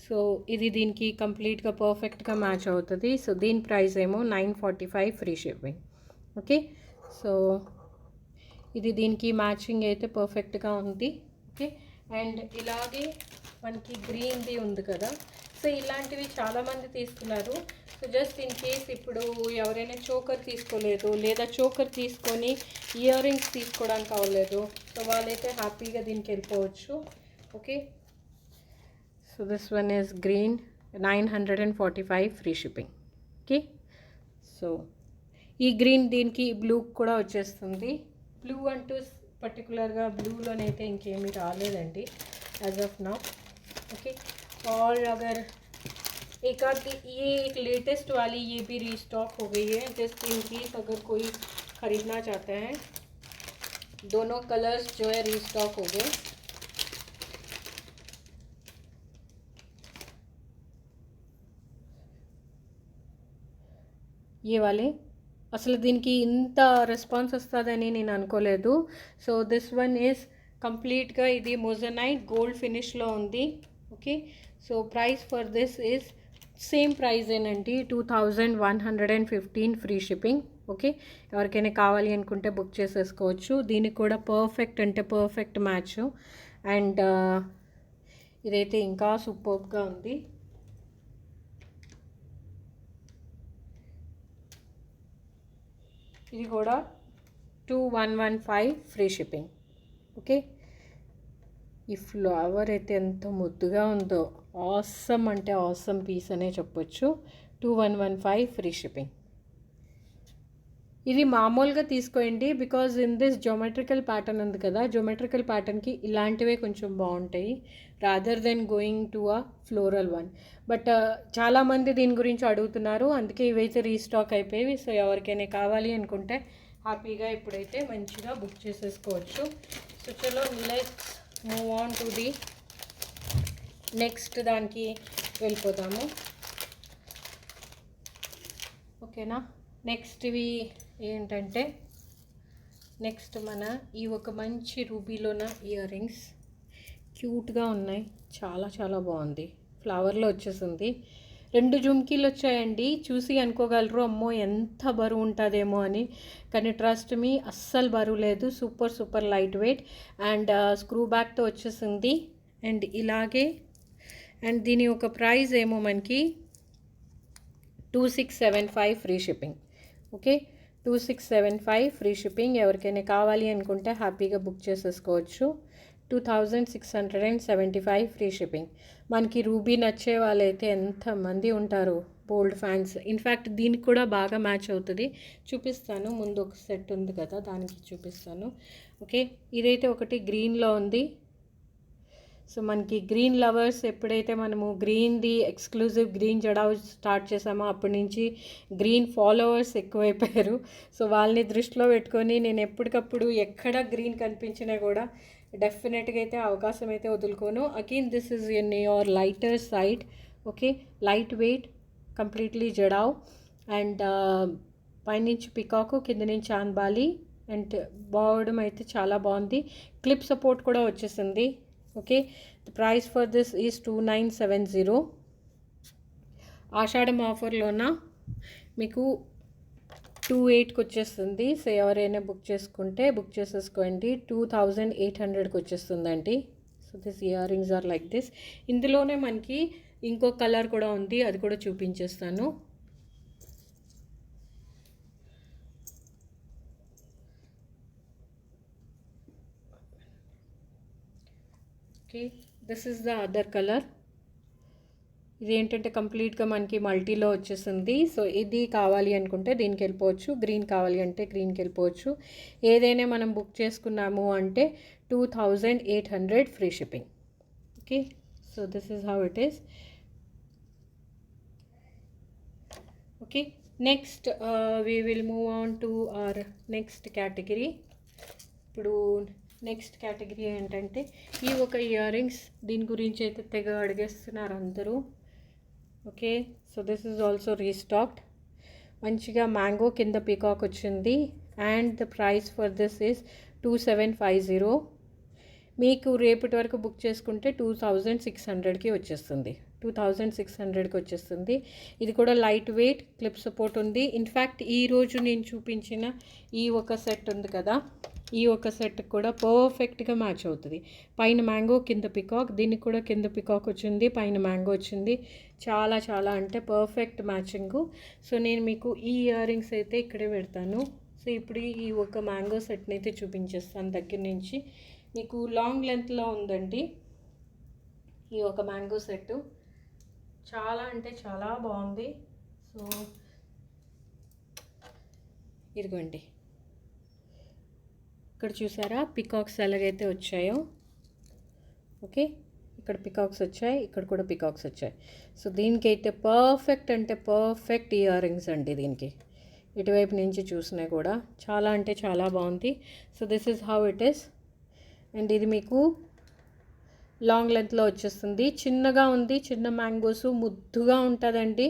సో ఇది దీనికి కంప్లీట్గా పర్ఫెక్ట్గా మ్యాచ్ అవుతుంది. సో దీని ప్రైస్ ఏమో 945 ఫ్రీ షిప్పింగ్, ఓకే. సో ఇది దీనికి మ్యాచింగ్ అయితే పర్ఫెక్ట్గా ఉంది, ఓకే. అండ్ ఇలాగే మనకి గ్రీన్ది ఉంది కదా. సో ఇలాంటివి చాలామంది తీసుకున్నారు. సో జస్ట్ ఇన్ కేస్ ఇప్పుడు ఎవరైనా చోకర్ తీసుకోలేదు లేదా చోకర్ తీసుకొని ఇయర్ రింగ్స్ తీసుకోవడానికి అవ్వలేదు, సో వాళ్ళైతే హ్యాపీగా దీనికి వెళ్ళిపోవచ్చు, okay. So this one is green, 945 free shipping, okay. So ఈ గ్రీన్ దీనికి బ్లూ కూడా వచ్చేస్తుంది. బ్లూ అంటూ పర్టికులర్గా బ్లూలోనైతే ఇంకేమీ రాలేదండి యాజ్ ఆఫ్ నౌ, ओके. और अगर एक आध ये एक लेटेस्ट वाली ये भी रीस्टॉक हो गई है. जस्ट इन केस अगर कोई ख़रीदना चाहते हैं, दोनों कलर्स जो है रीस्टॉक हो गए. ये वाले అసలు దీనికి ఇంత రెస్పాన్స్ వస్తుందని నేను అనుకోలేదు. సో దిస్ వన్ ఈజ్ కంప్లీట్గా ఇది మొజనైట్ గోల్డ్ ఫినిష్లో ఉంది, okay. So price for this is same ప్రైజేనండి, 2115 ఫ్రీ షిప్పింగ్, ఓకే. ఎవరికైనా కావాలి అనుకుంటే బుక్ చేసేసుకోవచ్చు. దీనికి కూడా పర్ఫెక్ట్ అంటే పర్ఫెక్ట్ మ్యాచ్. అండ్ ఇదైతే ఇంకా సూపర్గా ఉంది. ఇది కూడా 2115 ఫ్రీ షిప్పింగ్. ఓకే, ఈ ఫ్లవర్ అయితే ఎంత ముద్దుగా ఉందో, ఆసమ్ అంటే ఆసమ్ పీస్ అనే చెప్పొచ్చు. 2115 ఫ్రీ షిప్పింగ్. ఇది మామూలుగా తీసుకోండి, because in this geometrical pattern ఉంది కదా, జోమెట్రికల్ ప్యాటర్న్కి ఇలాంటివే కొంచెం బాగుంటాయి rather than going to a floral one. But చాలామంది దీని గురించి అడుగుతున్నారు, అందుకే ఇవైతే రీస్టాక్ అయిపోయి. సో ఎవరికైనా కావాలి అనుకుంటే హ్యాపీగా ఇప్పుడైతే మంచిగా బుక్ చేసేసుకోవచ్చు. సో చలో let's move on to the next దానికి వెళ్ళిపోతాము. ఓకేనా, నెక్స్ట్ ఇవి ఏంటంటే, నెక్స్ట్ మన ఈ ఒక మంచి రూబీలోన ఇయర్ రింగ్స్ క్యూట్గా ఉన్నాయి, చాలా చాలా బాగుంది. ఫ్లవర్లో వచ్చేసింది. 2 జుమ్కీలు వచ్చాయండి. చూసి అనుకోగలరు అమ్మో ఎంత బరువు ఉంటుందేమో అని, కానీ ట్రస్ట్ మీ అస్సలు బరువు లేదు. Super super light weight and screw బ్యాక్తో వచ్చేసింది. అండ్ ఇలాగే, అండ్ దీని ఒక ప్రైస్ ఏమో మనకి 2675 free shipping. Okay, 2675 free shipping. ఎవరికైనా కావాలి అనుకుంటే హ్యాపీగా బుక్ చేసేసుకోవచ్చు. 2675 ఫ్రీ షిప్పింగ్. మనకి రూబీ నచ్చే వాళ్ళైతే ఎంతమంది ఉంటారు, బోల్డ్ ఫ్యాన్స్. ఇన్ఫ్యాక్ట్ దీనికి కూడా బాగా మ్యాచ్ అవుతుంది. చూపిస్తాను, ముందు ఒక సెట్ ఉంది కదా దానికి చూపిస్తాను. ఓకే, ఇదైతే ఒకటి గ్రీన్లో ఉంది. సో మనకి గ్రీన్ లవర్స్, ఎప్పుడైతే మనము గ్రీన్ది ఎక్స్క్లూజివ్ గ్రీన్ జడావ్ స్టార్ట్ చేసామో అప్పటి నుంచి గ్రీన్ ఫాలోవర్స్ ఎక్కువైపోయారు. సో వాళ్ళని దృష్టిలో పెట్టుకొని నేను ఎప్పటికప్పుడు ఎక్కడ గ్రీన్ కనిపించినా కూడా డెఫినెట్గా అయితే అవకాశం అయితే వదులుకోను. Again this is in your lighter side. Okay, light weight completely jadau and పైనుంచి పికాకు, కింద నుంచి చాన్బాలి అండ్ బావడం అయితే చాలా బాగుంది. క్లిప్ సపోర్ట్ కూడా వచ్చేసింది. Okay, the price for this is 2970. ఆషాఢం ఆఫర్లోన మీకు 28కి వచ్చేస్తుంది. సో ఎవరైనా బుక్ చేసుకుంటే బుక్ చేసేసుకోండి. 2800కి వచ్చేస్తుందండి. So this earrings are like this. ఇందులోనే మనకి ఇంకో కలర్ కూడా ఉంది, అది కూడా చూపించేస్తాను. Okay, this is the other colour. ఇది ఏంటంటే కంప్లీట్గా మనకి మల్టీలో వచ్చేసింది. సో ఇది కావాలి అనుకుంటే దీనికి వెళ్ళిపోవచ్చు, గ్రీన్ కావాలి అంటే గ్రీన్కి వెళ్ళిపోవచ్చు. ఏదైనా మనం బుక్ చేసుకున్నాము అంటే 2800 free shipping. Okay, so this is how it is. Okay, next we will move on to our next category. ఇప్పుడు నెక్స్ట్ కేటగిరీ ఏంటంటే ఈ ఒక ఇయర్ రింగ్స్, దీని గురించి అయితే తెగ అడిగేస్తున్నారు అందరూ. Okay, so this is also restocked. మంచిగా మ్యాంగో కింద పీకాక్ వచ్చింది and the price for this is 2750. మీకు రేపటి వరకు బుక్ చేసుకుంటే 2600కి వచ్చేస్తుంది. 2600కి వచ్చేస్తుంది. ఇది కూడా లైట్ వెయిట్, క్లిప్ సపోర్ట్ ఉంది. ఇన్ఫ్యాక్ట్ ఈరోజు నేను చూపించిన ఈ ఒక సెట్ ఉంది కదా, ఈ ఒక సెట్ కూడా పర్ఫెక్ట్గా మ్యాచ్ అవుతుంది. పైన మ్యాంగో, కింద పికాక్. దీనికి కూడా కింద పికాక్ వచ్చింది, పైన మ్యాంగో వచ్చింది. చాలా చాలా అంటే పర్ఫెక్ట్ మ్యాచింగు. సో నేను మీకు ఈ ఇయర్ రింగ్స్ అయితే ఇక్కడే పెడతాను. సో ఇప్పుడు ఈ ఒక మ్యాంగో సెట్ని అయితే చూపించేస్తాను దగ్గర నుంచి. మీకు లాంగ్ లెంత్లో ఉందండి ఈ ఒక మ్యాంగో సెట్, చాలా అంటే చాలా బాగుంది. సో ఇదిగోండి, ఇక్కడ చూసారా పికాక్స్ ఎలాగైతే వచ్చాయో. ఓకే, ఇక్కడ పికాక్స్ వచ్చాయి, ఇక్కడ కూడా పికాక్స్ వచ్చాయి. సో దీనికైతే పర్ఫెక్ట్ అంటే పర్ఫెక్ట్ ఇయర్ రింగ్స్ అండి. దీనికి ఇటువైపు నుంచి చూసినా కూడా చాలా అంటే చాలా బాగుంది. So this is how it is. And ఇది మీకు లాంగ్ లెంత్లో వచ్చేస్తుంది. చిన్నగా ఉంది, చిన్న మ్యాంగోస్ ముద్దుగా ఉంటుందండి.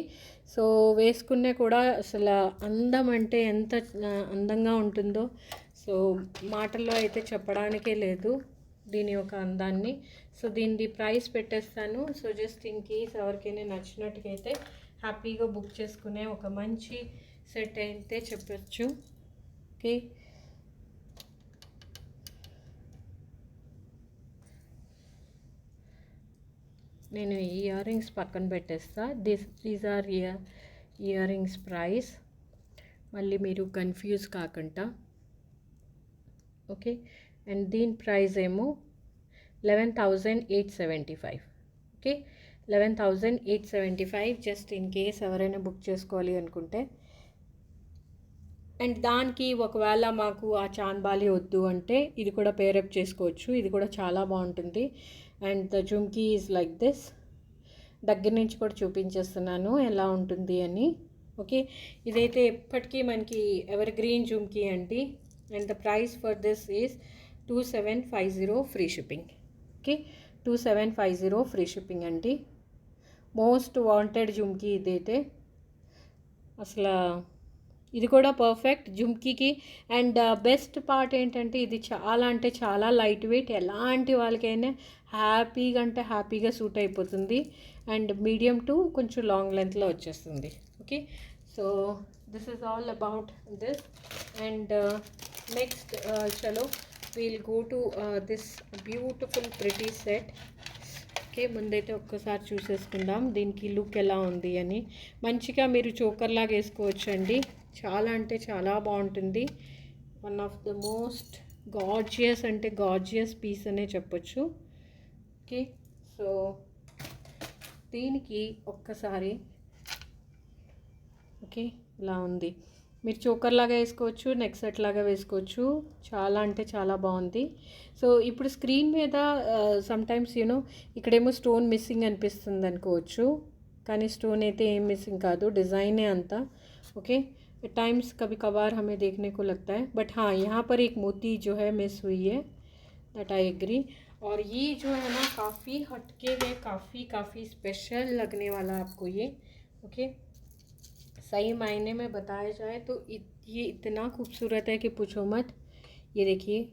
సో వేసుకునే కూడా అసలు అందం అంటే ఎంత అందంగా ఉంటుందో సో మాటల్లో అయితే చెప్పడానికే లేదు దీని యొక్క అందాన్ని. సో దీని ప్రైస్ పెట్టేస్తాను. సో జస్ట్ ఇన్ కేస్ ఎవరికైనా నచ్చినట్టుకైతే హ్యాపీగా బుక్ చేసుకునే ఒక మంచి సెట్ అయితే చెప్పచ్చు. ఓకే, నేను ఈ ఇయర్ రింగ్స్ పక్కన పెట్టేస్తా. These are earrings price మళ్ళీ మీరు కన్ఫ్యూజ్ కాకుండా. ఓకే, అండ్ దీని ప్రైస్ ఏమో 11,875. ఓకే, 11,875 జస్ట్ ఇన్ కేస్ ఎవరైనా బుక్ చేసుకోవాలి అనుకుంటే. అండ్ దానికి ఒకవేళ మాకు ఆ చాంద్బాలి వద్దు అంటే ఇది కూడా పేరప్ చేసుకోవచ్చు. ఇది కూడా చాలా బాగుంటుంది. And the jhumki is like this. దగ్గర నుంచి కూడా చూపించేస్తున్నాను ఎలా ఉంటుంది అని. ఓకే, ఇదైతే ఎప్పటికీ మనకి ఎవర్ గ్రీన్ జుమ్కీ అండి. And the price for this is 2750 free shipping. Okay, 2750 free shipping అండి. మోస్ట్ వాంటెడ్ జుమ్కీ ఇదైతే. అసలు ఇది కూడా పర్ఫెక్ట్ జుమ్కీకి. అండ్ బెస్ట్ పార్ట్ ఏంటంటే ఇది చాలా అంటే చాలా లైట్ వెయిట్, ఎలాంటి వాళ్ళకైనా హ్యాపీగా అంటే హ్యాపీగా సూట్ అయిపోతుంది. అండ్ మీడియం టు కొంచెం లాంగ్ లెంత్లో వచ్చేస్తుంది. Okay, so this is all about this. And next చలో we'll go to this beautiful pretty set. Okay, ముందైతే ఒక్కసారి చూసేసుకుందాం దీనికి లుక్ ఎలా ఉంది అని. మంచిగా మీరు చోకర్ లాగా వేసుకోవచ్చు అండి. చాలా అంటే చాలా బాగుంటుంది. One of the most gorgeous అంటే గార్జియస్ పీస్ అనే చెప్పొచ్చు. ఓకే, సో దీనికి ఒక్కసారి ఓకే ఇలా ఉంది. మీరు చోకర్ లాగా వేసుకోవచ్చు, నెక్ సెట్ లాగా వేసుకోవచ్చు. చాలా అంటే చాలా బాగుంది. సో ఇప్పుడు స్క్రీన్ మీద సమ్టైమ్స్ ఇక్కడేమో స్టోన్ మిస్సింగ్ అనిపిస్తుంది అనుకోవచ్చు, కానీ స్టోన్ అయితే ఏం మిస్సింగ్ కాదు, డిज़ाइने అంతా. ओके, टाइम्स कभी कभार हमें देखने को लगता है, बट हाँ यहाँ पर एक मोती जो है मिस हुई है, दैट आई एग्री. और ये जो है ना काफ़ी हटके है, काफ़ी स्पेशल लगने वाला आपको ये. ओके, सही मायने में बताया जाए तो ये इतना खूबसूरत है कि पूछो मत. ये देखिए,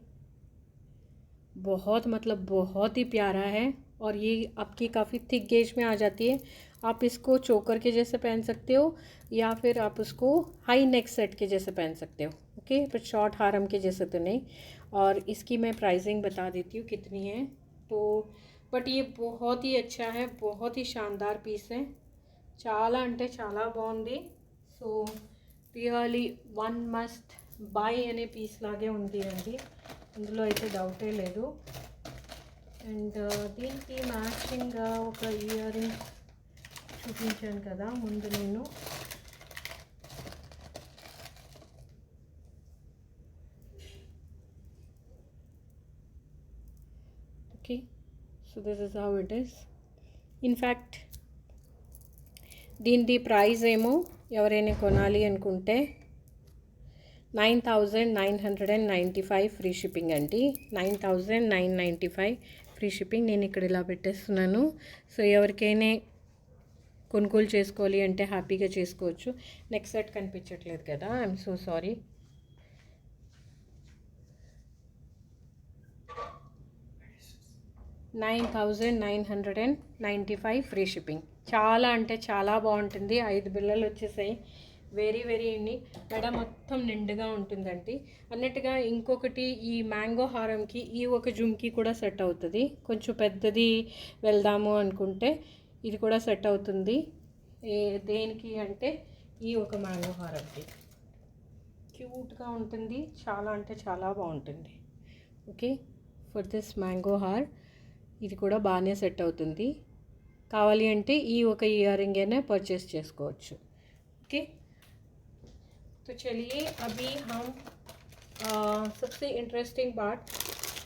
बहुत मतलब बहुत ही प्यारा है. और ये आपकी काफ़ी थिक गेज में आ जाती है. आप इसको चोकर के जैसे पहन सकते हो या फिर आप उसको हाई नेक सेट के जैसे पहन सकते हो. ओके, पर शॉर्ट हारम के जैसे तो नहीं. और इसकी मैं प्राइसिंग बता देती हूँ कितनी है तो. बट ये बहुत ही अच्छा है, बहुत ही शानदार पीस है. చాలా అంటే చాలా బాగుంది. So really one must buy అనే పీస్ లాగే ఉంది అండి, ఇందులో అయితే డౌటే లేదు. అండ్ దీనికి మ్యాచింగ్ ఒక ఇయర్ రింగ్స్ చూపించాను కదా ముందు నేను. Okay, so this is how it is. In fact దీని ప్రైస్ ఏమో ఎవరైనా కొనాలి అనుకుంటే 9,995 ఫ్రీ షిప్పింగ్ అండి. 9,995 ఫ్రీ షిప్పింగ్. నేను ఇక్కడ ఇలా పెట్టేస్తున్నాను. సో ఎవరికైనా కొనుగోలు చేసుకోవాలి అంటే హ్యాపీగా చేసుకోవచ్చు. నెక్స్ట్ సెట్ కనిపించట్లేదు కదా, I'm so sorry. $9,995 free shipping. చాలా అంటే చాలా బాగుంటుంది. 5 బిళ్ళలు వచ్చేసాయి. వెరీ వెరీ మెడ మొత్తం నిండుగా ఉంటుందండి. అన్నట్టుగా ఇంకొకటి ఈ మ్యాంగో హారంకి ఈ ఒక జుమ్కీ కూడా సెట్ అవుతుంది. కొంచెం పెద్దది వెళ్దాము అనుకుంటే ఇది కూడా సెట్ అవుతుంది. దేనికి అంటే ఈ ఒక మ్యాంగో హారంకి క్యూట్గా ఉంటుంది. చాలా అంటే చాలా బాగుంటుంది. ఓకే, ఫర్ దిస్ మ్యాంగో హార్ ఇది కూడా బాగానే సెట్ అవుతుంది. కావాలి అంటే ఈ ఒక ఇయర్ రింగ్ అయినా పర్చేస్ చేసుకోవచ్చు. ओके, तो चलिए अभी हम सबसे इंटरेस्टिंग पार्ट,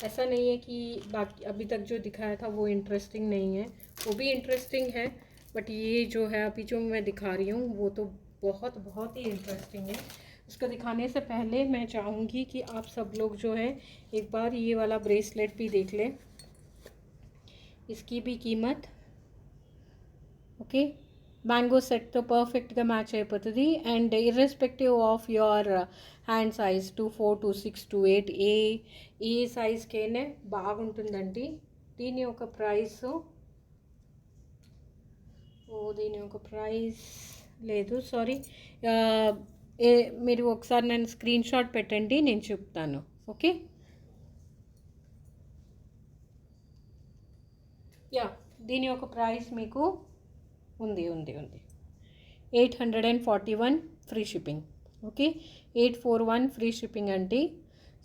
ऐसा नहीं है कि बाकी अभी तक जो दिखाया था वो इंटरेस्टिंग नहीं है, वो भी इंटरेस्टिंग है. बट ये जो है अभी जो मैं दिखा रही हूँ वो तो बहुत बहुत ही इंटरेस्टिंग है. उसको दिखाने से पहले मैं चाहूँगी कि आप सब लोग जो है एक बार ये वाला ब्रेसलेट भी देख लें. इसकी भी कीमत ఓకే, మ్యాంగో సెట్తో పర్ఫెక్ట్గా మ్యాచ్ అయిపోతుంది. And irrespective of your hand size 24, 26, 28 ఏ సైజ్కైనా బాగుంటుందండి. దీని ఒక ప్రైస్ లేదు, సారీ. మీరు ఒకసారి నేను స్క్రీన్ షాట్ పెట్టండి, నేను చెప్తాను. ఓకే, యా దీని ఒక ప్రైస్ మీకు ఉంది 841 free shipping. Okay 841 free shipping అండి.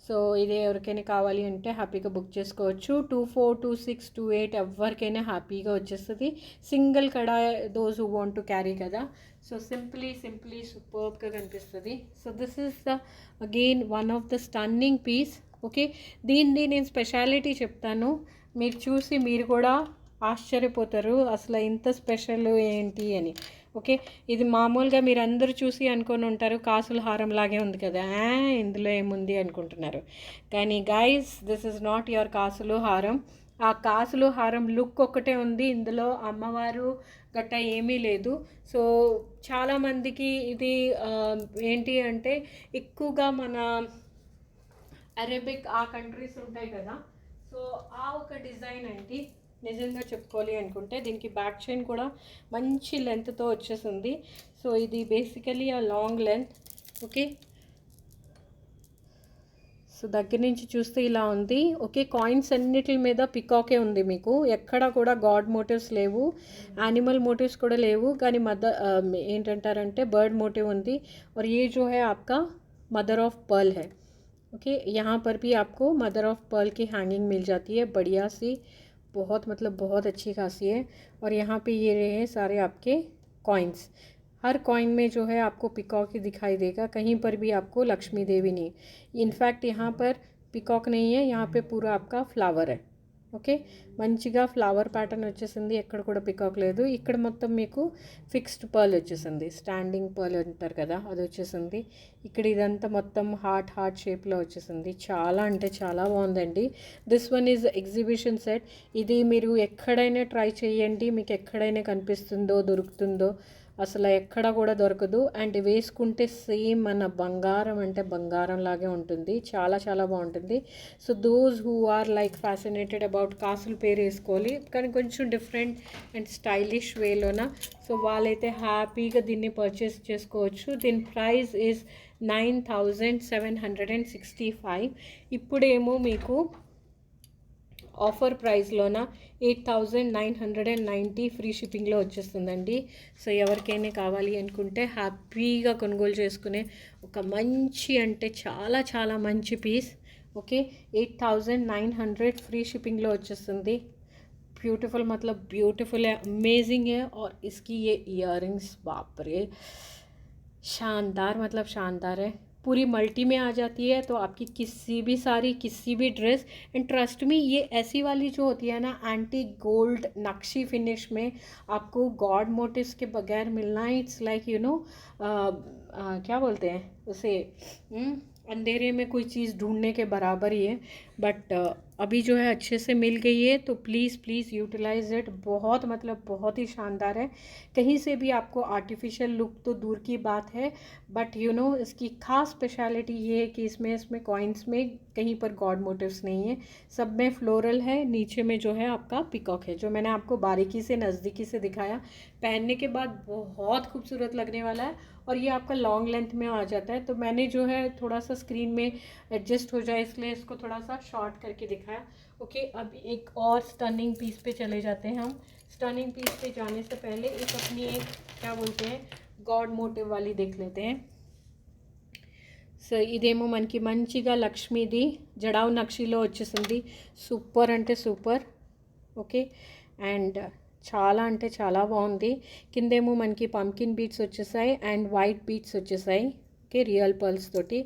సో ఇది ఎవరికైనా కావాలి అంటే హ్యాపీగా బుక్ చేసుకోవచ్చు. 242628 ఎవరికైనా హ్యాపీగా వచ్చేస్తుంది. సింగిల్ కడా those who want to carry కదా. సో సింప్లీ సూపర్బ్గా కనిపిస్తుంది. So this is the again one of the stunning piece. Okay దీన్ని నేను స్పెషాలిటీ చెప్తాను, మీరు చూసి మీరు కూడా ఆశ్చర్యపోతారు అసలు ఇంత స్పెషల్ ఏంటి అని. ఓకే ఇది మామూలుగా మీరు అందరూ చూసి అనుకొని ఉంటారు కాసుల హారం లాగే ఉంది కదా, ఇందులో ఏముంది అనుకుంటున్నారు. కానీ guys this is not your కాసులు హారం. ఆ కాసులు హారం లుక్ ఒక్కటే ఉంది, ఇందులో అమ్మవారు గట్ట ఏమీ లేదు. సో చాలామందికి ఇది ఏంటి అంటే ఎక్కువగా మన అరేబిక్ ఆ కంట్రీస్ ఉంటాయి కదా, సో ఆ ఒక డిజైన్ అండి. నిజంగా చెప్పుకోవాలి అనుకుంటే దీనికి బ్యాక్ చైన్ కూడా మంచి లెంత్తో వచ్చేసింది. సో ఇది బేసికలీ ఆ లాంగ్ లెంత్. ఓకే సో దగ్గర నుంచి చూస్తే ఇలా ఉంది. ఓకే కాయిన్స్ అన్నిటి మీద పికాకే ఉంది, మీకు ఎక్కడ కూడా గాడ్ మోటివ్స్ లేవు, యానిమల్ మోటివ్స్ కూడా లేవు, కానీ ఏంటంటారంటే బర్డ్ మోటివ్ ఉంది. और ये जो है आपका मदर ऑफ पर्ल है. ओके यहाँ पर भी आपको मदर ऑफ पर्ल की हैंगिंग मिल जाती है बढ़िया सी, बहुत मतलब बहुत अच्छी खासी है. और यहाँ पे ये रहे सारे आपके कॉइन्स. हर कॉइन में जो है आपको पिकॉक ही दिखाई देगा, कहीं पर भी आपको लक्ष्मी देवी नहीं. इनफैक्ट यहाँ पर पिकॉक नहीं है, यहाँ पे पूरा आपका फ्लावर है. ఓకే మంచిగా ఫ్లవర్ ప్యాటర్న్ వచ్చేసింది, ఎక్కడ కూడా పికాక్ లేదు. ఇక్కడ మొత్తం మీకు ఫిక్స్డ్ పర్ల్ వచ్చేసింది, స్టాండింగ్ పర్ల్ అంటారు కదా అది వచ్చేసింది. ఇక్కడ ఇదంతా మొత్తం హార్ట్ షేప్లో వచ్చేసింది. చాలా అంటే చాలా బాగుందండి. This one is exhibition set. ఇది మీరు ఎక్కడైనా ట్రై చేయండి, మీకు ఎక్కడైనా కనిపిస్తుందో దొరుకుతుందో, అసలు ఎక్కడ కూడా దొరకదు. అండ్ వేసుకుంటే సేమ్ మన బంగారం అంటే బంగారం లాగే ఉంటుంది, చాలా చాలా బాగుంటుంది. So those who are like fascinated about కాసులు పేరు వేసుకోవాలి కానీ కొంచెం డిఫరెంట్ అండ్ స్టైలిష్ వేలోన, సో వాళ్ళైతే హ్యాపీగా దీన్ని పర్చేస్ చేసుకోవచ్చు. దీని ప్రైస్ ఈజ్ 9765. ఇప్పుడేమో మీకు ఆఫర్ ప్రైస్లోన 8990 ఫ్రీ షిప్పింగ్లో వచ్చేస్తుందండి. సో ఎవరికైనా కావాలి అనుకుంటే హ్యాపీగా కొనుగోలు చేసుకునే ఒక మంచి అంటే చాలా చాలా మంచి పీస్. ఓకే 8900 फ्री शिपिंग लो వచ్చేస్తుంది. ब्यूटीफुल मतलब ब्यूटीफुल है, अमेजिंग है. और इसकी ये इयररिंग्स बाप रे शानदार मतलब शानदार है, पूरी मल्टी में आ जाती है. तो आपकी किसी भी साड़ी किसी भी ड्रेस, एंड ट्रस्ट मी ये ऐसी वाली जो होती है ना एंटी गोल्ड नक्शी फिनिश में आपको गॉड मोटिव्स के बगैर मिलना, इट्स लाइक यू नो क्या बोलते हैं उसे, अंधेरे में कोई चीज़ ढूंढने के बराबर ही है. बट अभी जो है अच्छे से मिल गई है, तो प्लीज़ यूटिलाइज़ इट. बहुत मतलब बहुत ही शानदार है. कहीं से भी आपको आर्टिफिशियल लुक तो दूर की बात है, बट यू नो इसकी खास स्पेशलिटी ये है कि इसमें कॉइन्स में कहीं पर गॉड मोटिव्स नहीं है, सब में फ्लोरल है. नीचे में जो है आपका पिकॉक है, जो मैंने आपको बारीकी से नज़दीकी से दिखाया. पहनने के बाद बहुत खूबसूरत लगने वाला है. और ये आपका लॉन्ग लेंथ में आ जाता है, तो मैंने जो है थोड़ा सा स्क्रीन में एडजस्ट हो जाए इसलिए इसको थोड़ा सा शॉर्ट करके दिखाया. ओके अब एक और स्टनिंग पीस पे चले जाते हैं हम. स्टनिंग पीस पे जाने से पहले एक अपनी एक क्या बोलते हैं गॉड मोटिव वाली देख लेते हैं. సో ఇదేమో మనకి మంచిగా లక్ష్మీది జడావు నక్షిలో వచ్చేసింది. సూపర్ అంటే సూపర్. ఓకే అండ్ చాలా అంటే చాలా బాగుంది. కిందేమో మనకి పంకిన్ బీట్స్ వచ్చేసాయి అండ్ వైట్ బీట్స్ వచ్చేసాయి. ఓకే రియల్ పర్ల్స్ తోటి.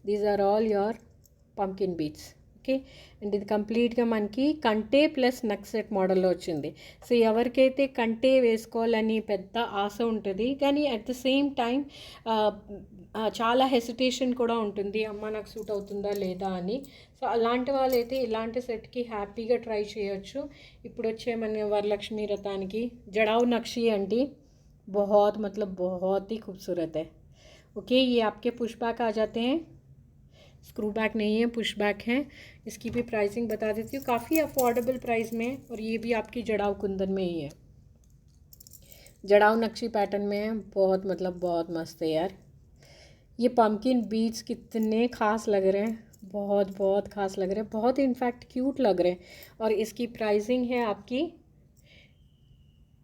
These are all your pumpkin beads. Okay and ఇది కంప్లీట్గా మనకి కంటే ప్లస్ నెక్ సెట్ మోడల్లో వచ్చింది. సో ఎవరికైతే కంటే వేసుకోవాలని పెద్ద ఆశ ఉంటుంది కానీ అట్ ద సేమ్ టైం చాలా హెసిటేషన్ కూడా ఉంటుంది, అమ్మ నాకు సూట్ అవుతుందా లేదా అని. సో అలాంటి వాళ్ళైతే ఇలాంటి సెట్కి హ్యాపీగా ట్రై చేయొచ్చు. ఇప్పుడు వచ్చే మన వరలక్ష్మి వ్రతానికి జడావు నక్షి అండి, बहुत मतलब बहुत ही खूबसूरत है. ओके ये आपके पुश बैक आ जाते हैं, स्क्रू बैक नहीं है पुश बैक है. इसकी भी प्राइसिंग बता देती हूँ, काफ़ी अफोर्डेबल प्राइस में. और ये भी आपकी जड़ाव कुंदन में ही है, जड़ाव नक्शी पैटर्न में है. बहुत मतलब बहुत मस्त है यार. ये पम्पकिन बीड्स कितने ख़ास लग रहे हैं, बहुत बहुत ख़ास लग रहे हैं, बहुत इनफैक्ट क्यूट लग रहे हैं. और इसकी प्राइसिंग है आपकी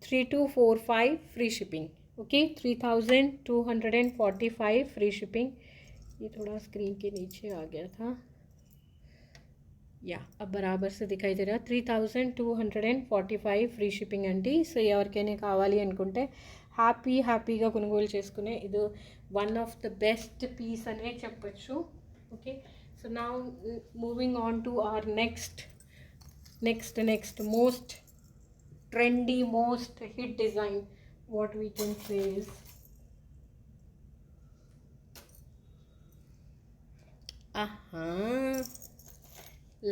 3245 free shipping. Okay 3245 free shipping. ये थोड़ा स्क्रीन के नीचे आ गया था, యా अब बराबर से दिखाई दे रहा 3245 ఫ్రీ షిప్పింగ్ అండి. సో ఎవరికైనా కావాలి అనుకుంటే హ్యాపీగా కొనుగోలు చేసుకునే ఇది one of the best piece అనే చెప్పచ్చు. Okay, so now moving on to our next most trendy most hit design. What we can say is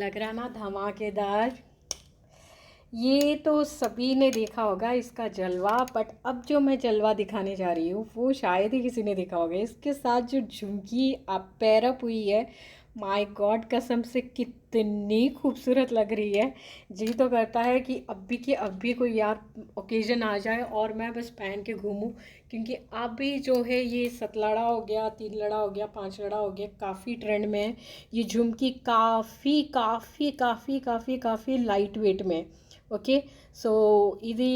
लग रहा ना धमाकेदार. ये तो सभी ने देखा होगा इसका जलवा, बट अब जो मैं जलवा दिखाने जा रही हूँ वो शायद ही किसी ने देखा होगा. इसके साथ जो झुमकी आप पैरअप हुई है, माय गॉड कसम से कितनी खूबसूरत लग रही है. जी तो करता है कि अभी कोई यार ओकेजन आ जाए और मैं बस पहन के घूमूं, क्योंकि अभी जो है ये 7 लड़ा हो गया, 3 लड़ा हो गया, 5 लड़ा हो गया, काफ़ी ट्रेंड में है. ये झुमकी काफ़ी लाइट वेट में. ఓకే, సో ఇది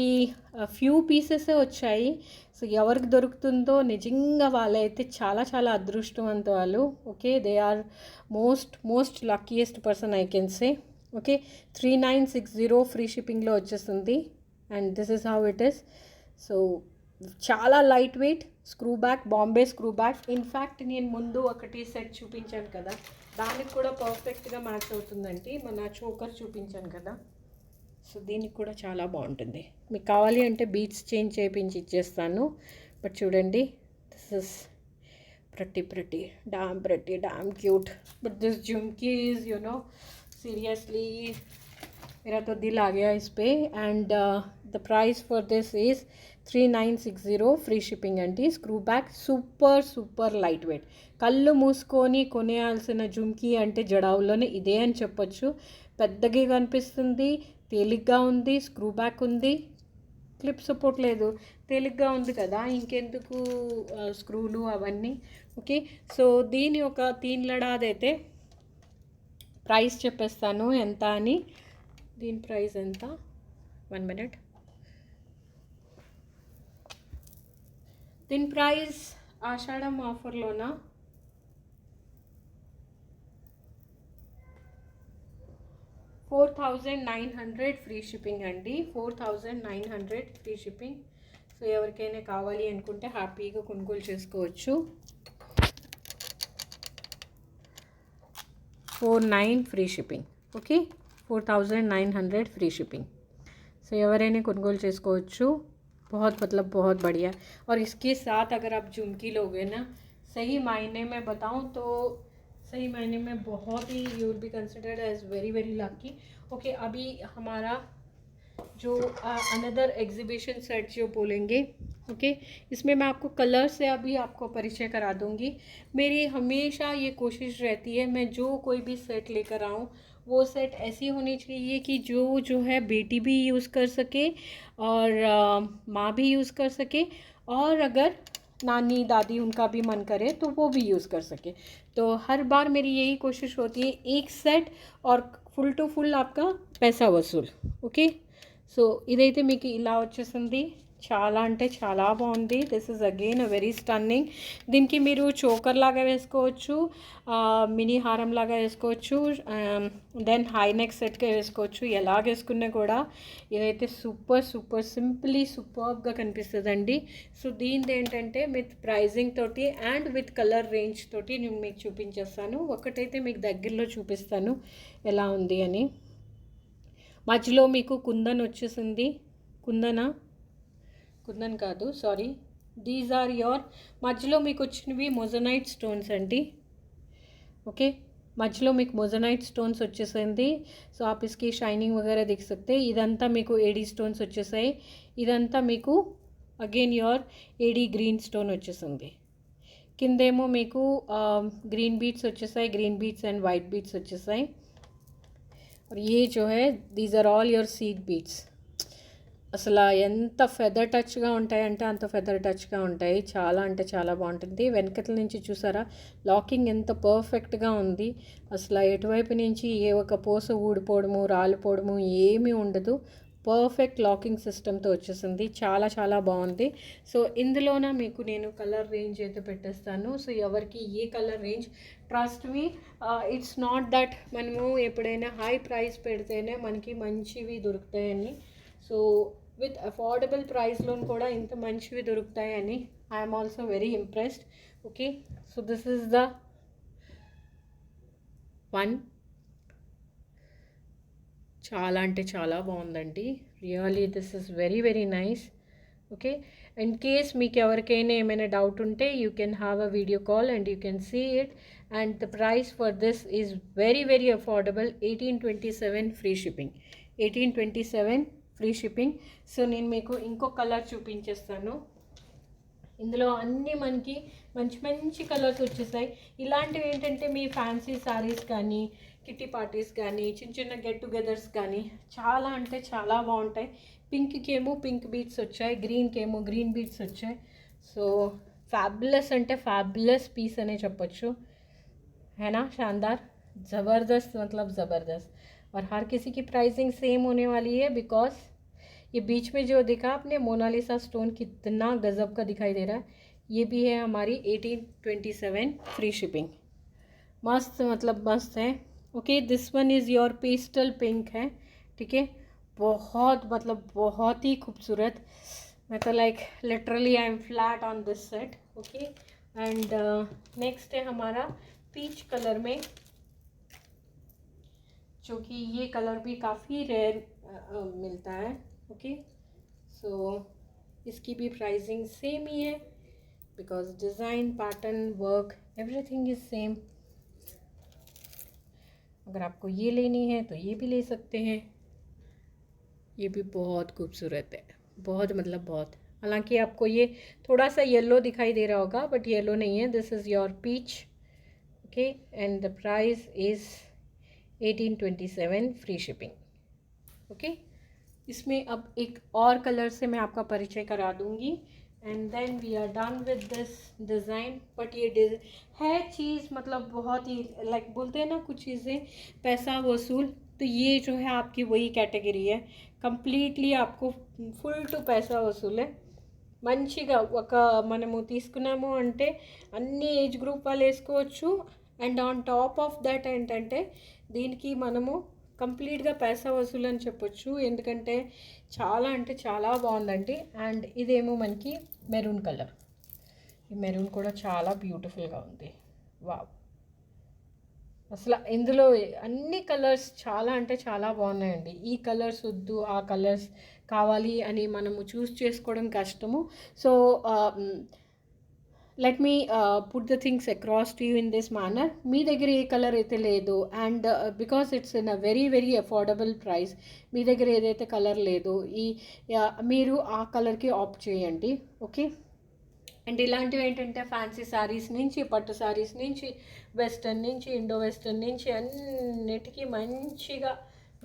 ఫ్యూ పీసెస్ వచ్చాయి. సో ఎవరికి దొరుకుతుందో నిజంగా వాళ్ళైతే చాలా అదృష్టవంతులు. Okay, they are most luckiest person I can say. Okay, 3960 free షిప్పింగ్లో వచ్చేస్తుంది. And this is how it is. So చాలా light weight, screw back, Bombay screw back. In fact నేను ముందు ఒకటి సెట్ చూపించాను కదా, దానికి కూడా పర్ఫెక్ట్గా మ్యాచ్ అవుతుందండి. మన చోకర్ చూపించాను కదా, సో దీనికి కూడా చాలా బాగుంటుంది. మీకు కావాలి అంటే బీట్స్ చేంజ్ చేయించి ఇచ్చేస్తాను. బట్ చూడండి, this is pretty damn cute. But this Jhumki is, you know, seriously मेरा तो दिल आ गया इस पे. And the price for this is 3960 free shipping అండి. Screw back, super light weight. కళ్ళు మూసుకొని కొనేయాల్సిన జుమ్కీ అంటే జడావులోనే ఇదే అని చెప్పొచ్చు. పెద్దగా కనిపిస్తుంది, తేలిగ్గా ఉంది, స్క్రూ బ్యాక్ ఉంది, క్లిప్ సపోర్ట్ లేదు, తేలిగ్గా ఉంది కదా, ఇంకెందుకు స్క్రూలు అవన్నీ. ఓకే, సో దీని ఒక 3 లడాదైతే ప్రైస్ చెప్పేస్తాను ఎంత అని. దీని ప్రైస్ ఎంత, 1 మినిట్. దీని ప్రైస్ ఆషాఢం ఆఫర్లోనా 4900 ఫ్రీ షిప్పింగ్ అండి. 4900 ఫ్రీ షిప్పింగ్. సో ఎవరికైనా కావాలి అనుకుంటే హ్యాపీగా కొనుగోలు చేసుకోవచ్చు. 49 free shipping. Okay, 4900 free shipping. So ఎవరైనా కొనుగోలు చేసుకోవచ్చు. बहुत बढ़िया. और इसके साथ अगर आप झुमकी लोगे ना, सही मायने में बताऊं तो सही मायने में बहुत ही you will be considered as very lucky. Okay, अभी हमारा जो अनदर एग्जीबिशन सेट जो बोलेंगे, ओके, इसमें मैं आपको कलर से अभी आपको परिचय करा दूंगी. मेरी हमेशा ये कोशिश रहती है, मैं जो कोई भी सेट लेकर आऊँ वो सेट ऐसी होनी चाहिए कि जो है बेटी भी यूज़ कर सके और माँ भी यूज़ कर सके, और अगर नानी दादी उनका भी मन करे तो वो भी यूज़ कर सके. तो हर बार मेरी यही कोशिश होती है, एक सेट और ఫుల్ టు ఫుల్ आपका पैसा वसूल. ఓకే, సో ఇదైతే మీకు ఇలా వచ్చేసింది. చాలా అంటే చాలా బాగుంది. This is again a very stunning. దీనికి మీరు చోకర్ లాగా వేసుకోవచ్చు, మినీ హారం లాగా వేసుకోవచ్చు, దెన్ హై నెక్ సెట్గా వేసుకోవచ్చు. ఎలాగ వేసుకున్నా కూడా ఇదైతే సూపర్ సింప్లీ సూపర్గా కనిపిస్తుందండి. సో దీనిది ఏంటంటే విత్ ప్రైజింగ్ తోటి అండ్ విత్ కలర్ రేంజ్ తోటి నేను మీకు చూపించేస్తాను. ఒకటైతే మీకు దగ్గరలో చూపిస్తాను ఎలా ఉంది అని. మధ్యలో మీకు కుందన్ వచ్చేసింది. కుందన్ కాదు, సారీ, దీస్ ఆర్ యోర్ మధ్యలో మీకు వచ్చినవి మొజనైట్ స్టోన్స్ అండి. ఓకే, మధ్యలో మీకు మొజనైట్ స్టోన్స్ వచ్చేసింది. సో आप इसकी షైనింగ్ वगैरह देख सकते हैं. ఇదంతా మీకు ఏడీ స్టోన్స్ వచ్చేసాయి. ఇదంతా మీకు again your AD green stone వచ్చేసింది. కిందేమో మీకు గ్రీన్ బీట్స్ వచ్చేసాయి, green beads and white beads వచ్చేసాయి. और ये जो है these are all your seed beads. అసలు ఎంత ఫెదర్ టచ్గా ఉంటాయంటే అంత ఫెదర్ టచ్గా ఉంటాయి. చాలా అంటే చాలా బాగుంటుంది. వెనకల నుంచి చూసారా లాకింగ్ ఎంత పర్ఫెక్ట్గా ఉంది. అసలు ఎటువైపు నుంచి ఏ ఒక పూస ఊడిపోవడము రాలిపోవడము ఏమీ ఉండదు. పర్ఫెక్ట్ లాకింగ్ సిస్టమ్తో వచ్చేసింది. చాలా చాలా బాగుంది. సో ఇందులోన మీకు నేను కలర్ రేంజ్ అయితే పెట్టేస్తాను. సో ఎవరికి ఏ colour range, trust me, it's not that మనము ఎప్పుడైనా హై ప్రైస్ పెడితేనే మనకి మంచివి దొరుకుతాయని. సో విత్ అఫోర్డబుల్ ప్రైస్లో కూడా ఇంత మంచివి దొరుకుతాయని I'm also very impressed. Okay, so this is the one. చాలా అంటే చాలా బాగుందండి. Really this is very very nice. Okay, in case మీకు ఎవరికైనా ఏమైనా డౌట్ ఉంటే you can have a video call and you can see it. And the price for this is very very affordable. 1827 free shipping. 1827 free shipping. So నేను మీకు ఇంకో colour చూపించేస్తాను. ఇందులో అన్నీ మనకి మంచి మంచి కలర్స్ వచ్చేసాయి. ఇలాంటివి ఏంటంటే మీ ఫ్యాన్సీ శారీస్ కానీ, కిట్టి పార్టీస్ కానీ, చిన్న చిన్న గెట్ టుగెదర్స్ కానీ చాలా అంటే చాలా బాగుంటాయి. పింక్కి ఏమో పింక్ బీట్స్ వచ్చాయి, గ్రీన్కి ఏమో గ్రీన్ బీట్స్ వచ్చాయి. సో ఫ్యాబులస్ అంటే ఫ్యాబులస్ పీస్ అనే చెప్పొచ్చు. है ना, शानदार, ज़बरदस्त, मतलब ज़बरदस्त. और हर किसी की प्राइसिंग सेम होने वाली है बिकॉज ये बीच में जो दिखा आपने मोनालिसा स्टोन कितना गजब का दिखाई दे रहा है. ये भी है हमारी 1827 फ्री शिपिंग. मस्त, मतलब मस्त है. Okay, this one is your pastel pink है. ठीक है, बहुत मतलब बहुत ही खूबसूरत. मैं तो like literally I am flat on this set. Okay, and next है हमारा पीच कलर में, जो कि ये कलर भी काफ़ी रेयर मिलता है. ओके, सो इसकी भी प्राइसिंग सेम ही है because design, pattern, work, everything is same. अगर आपको ये लेनी है तो ये भी ले सकते हैं. ये भी बहुत खूबसूरत है, बहुत मतलब बहुत. हालांकि आपको ये थोड़ा सा येलो दिखाई दे रहा होगा बट येलो नहीं है. This is your peach. Okay, and the price is 1827 free shipping. Okay, इसमें अब एक और कलर से मैं आपका परिचय करा दूंगी and then we are done with this design. But ये है चीज़ मतलब बहुत ही लाइक बोलते हैं ना कुछ चीज़ें पैसा वसूल, तो ये जो है आपकी वही कैटेगरी है. కంప్లీట్లీ आपको ఫుల్ టు पैसा వసూలే. మంచిగా ఒక మనము తీసుకున్నాము అంటే అన్ని ఏజ్ గ్రూప్ వాళ్ళు వేసుకోవచ్చు. And on top of that ఏంటంటే దీనికి మనము కంప్లీట్గా పైసా వసూలు అని చెప్పొచ్చు. ఎందుకంటే చాలా అంటే చాలా బాగుందండి. అండ్ ఇదేమో మనకి మెరూన్ కలర్. ఈ మెరూన్ కూడా చాలా బ్యూటిఫుల్గా ఉంది. వావ్, అసలు ఇందులో అన్ని కలర్స్ చాలా అంటే చాలా బాగున్నాయండి. ఈ కలర్స్ వద్దు ఆ కలర్స్ కావాలి అని మనము చూస్ చేసుకోవడం కష్టము. So let me put the things across to you in this manner. మీ దగ్గర ఏ కలర్ అయితే లేదు and because it's in a very very affordable price, మీ దగ్గర ఏదైతే కలర్ లేదో మీరు ఆ కలర్కి ఆప్ట్ చేయండి. ఓకే, అండ్ ఇలాంటివి ఏంటంటే ఫ్యాన్సీ శారీస్ నుంచి, పట్టు శారీస్ నుంచి, వెస్టర్న్ నుంచి, ఇండో వెస్టర్న్ నుంచి అన్నిటికీ మంచిగా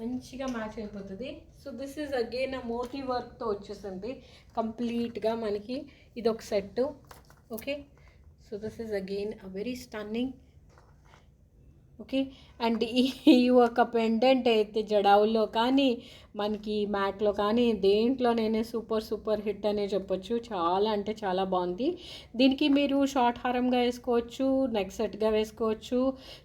మంచిగా మ్యాచ్ అయిపోతుంది. సో దిస్ ఈజ్ అగైన్ ఆ మోతీ వర్క్తో వచ్చేసింది కంప్లీట్గా మనకి ఇదొక set. Okay, so this is again a very stunning. Okay, and ఈ ఒక పెండెంట్ అయితే జడావుల్లో కానీ మనకి మ్యాట్లో కానీ దేంట్లోనైనా సూపర్ సూపర్ హిట్ అనే చెప్పొచ్చు. చాలా అంటే చాలా బాగుంది. దీనికి మీరు షార్ట్ హారంగా వేసుకోవచ్చు, నెక్ సెట్గా వేసుకోవచ్చు,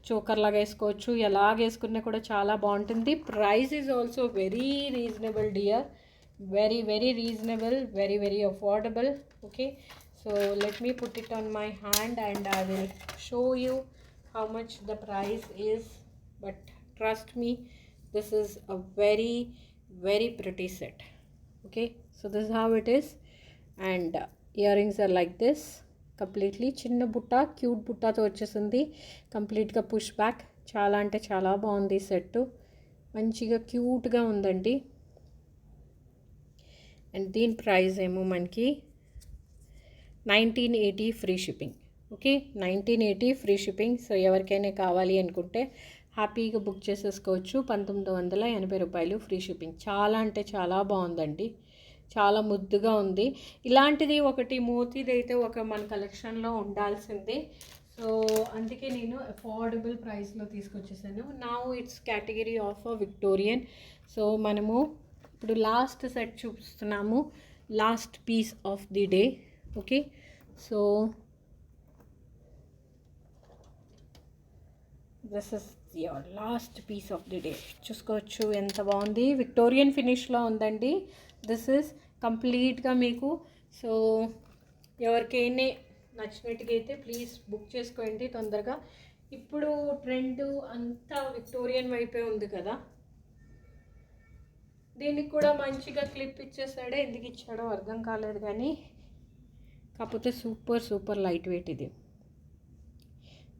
చోకర్ లాగా వేసుకోవచ్చు. ఎలాగ వేసుకున్నా కూడా చాలా బాగుంటుంది. Price is also very reasonable dear, very very reasonable, very very affordable. Okay, so let me put it on my hand and I will show you how much the price is. But trust me, this is a very very pretty set. Okay, so this is how it is. And earrings are like this, completely chinna butta, cute butta తో వచ్చేసింది. కంప్లీట్గా push back. చాలా అంటే చాలా బాగుంది set, మంచిగా క్యూట్గా ఉందండి. అండ్ దీని ప్రైస్ ఏమో మనకి 1980 free shipping. Okay, 1980 free shipping. So ఎవరికైనా కావాలి అనుకుంటే హ్యాపీగా బుక్ చేసేసుకోవచ్చు. 1980 రూపాయలు ఫ్రీ షిప్పింగ్. చాలా అంటే చాలా బాగుందండి, చాలా ముద్దుగా ఉంది. ఇలాంటిది ఒకటి మోతీది అయితే ఒక మన కలెక్షన్లో ఉండాల్సిందే. సో అందుకే నేను అఫోర్డబుల్ ప్రైస్లో తీసుకొచ్చేసాను. Now it's category of Victorian. So మనము ఇప్పుడు లాస్ట్ సెట్ చూపిస్తున్నాము, last piece of the day. Okay, so this is your last piece of the day. చూసుకోవచ్చు ఎంత బాగుంది, విక్టోరియన్ ఫినిష్లో ఉందండి. దిస్ ఇస్ కంప్లీట్గా మీకు. సో ఎవరికైనా నచ్చినట్టుగా అయితే ప్లీజ్ బుక్ చేసుకోండి తొందరగా. ఇప్పుడు ట్రెండ్ అంతా విక్టోరియన్ వైపే ఉంది కదా, దీనికి కూడా మంచిగా క్లిప్ ఇచ్చేసాడే, ఎందుకు ఇచ్చాడో అర్థం కాలేదు కానీ కాకపోతే సూపర్ సూపర్ लाइट वेट ఇది.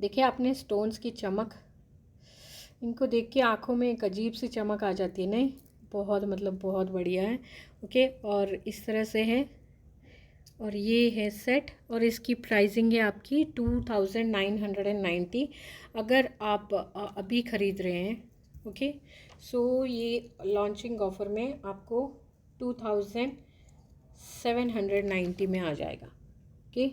देखिए आपने स्टोन्स की चमक, इनको देख के आँखों में एक अजीब सी चमक आ जाती है, नहीं? बहुत मतलब बहुत बढ़िया है. ओके, और इस तरह से है, और ये है सेट, और इसकी प्राइसिंग है आपकी 2990 अगर आप अभी ख़रीद रहे हैं. ओके, सो ये लॉन्चिंग ऑफ़र में आपको 2790 में आ जाएगा. ओके,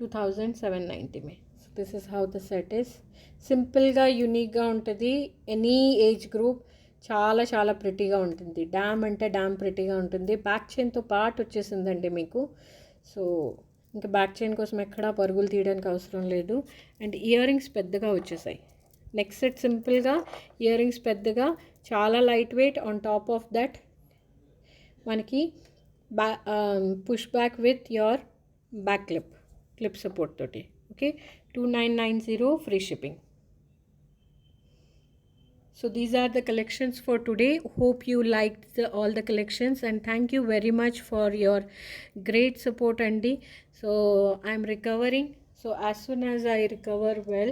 2790 में. So this is how the set is. సింపుల్గా యూనిక్గా ఉంటుంది, ఎనీ ఏజ్ గ్రూప్ చాలా చాలా ప్రిటీగా ఉంటుంది. డ్యామ్ అంటే డ్యామ్ ప్రిటీగా ఉంటుంది. బ్యాక్ చైన్తో పాటు వచ్చేసిందండి మీకు. సో ఇంకా బ్యాక్ చైన్ కోసం ఎక్కడా పరుగులు తీయడానికి అవసరం లేదు. అండ్ ఇయర్ రింగ్స్ పెద్దగా వచ్చేసాయి. నెక్స్ట్ సెట్ సింపుల్గా, ఇయర్ రింగ్స్ పెద్దగా, చాలా light weight. On top of that మనకి push back with your back clip support తోటి. Okay, 2990 free shipping. So these are the collections for today. Hope you liked all the collections, and thank you very much for your great support, Andy. So I'm recovering, so as soon as I recover well,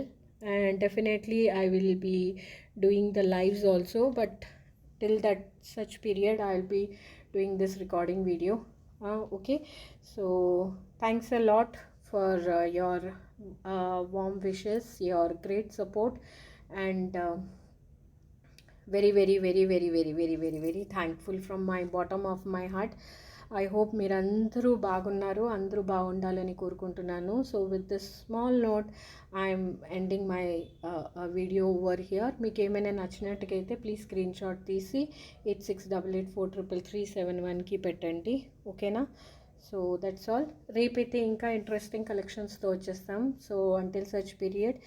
and definitely I will be doing the lives also, but till that such period I'll be doing this recording video. Okay, so thanks a lot for your warm wishes, your great support, and very very very very very very very very thankful from my bottom of my heart. I hope మీరందరూ బాగున్నారు, అందరూ బాగుండాలని కోరుకుంటున్నాను. So with this small note I'm ending my video over here. మీకు ఏమైనా నచ్చినట్టుగైతే please screen shot తీసి 8688433371కి పెట్టండి. ఓకేనా? So that's all. రేపైతే ఇంకా ఇంట్రెస్టింగ్ కలెక్షన్స్తో వచ్చేస్తాం. So until such period,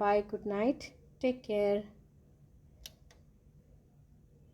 bye, good night, take care.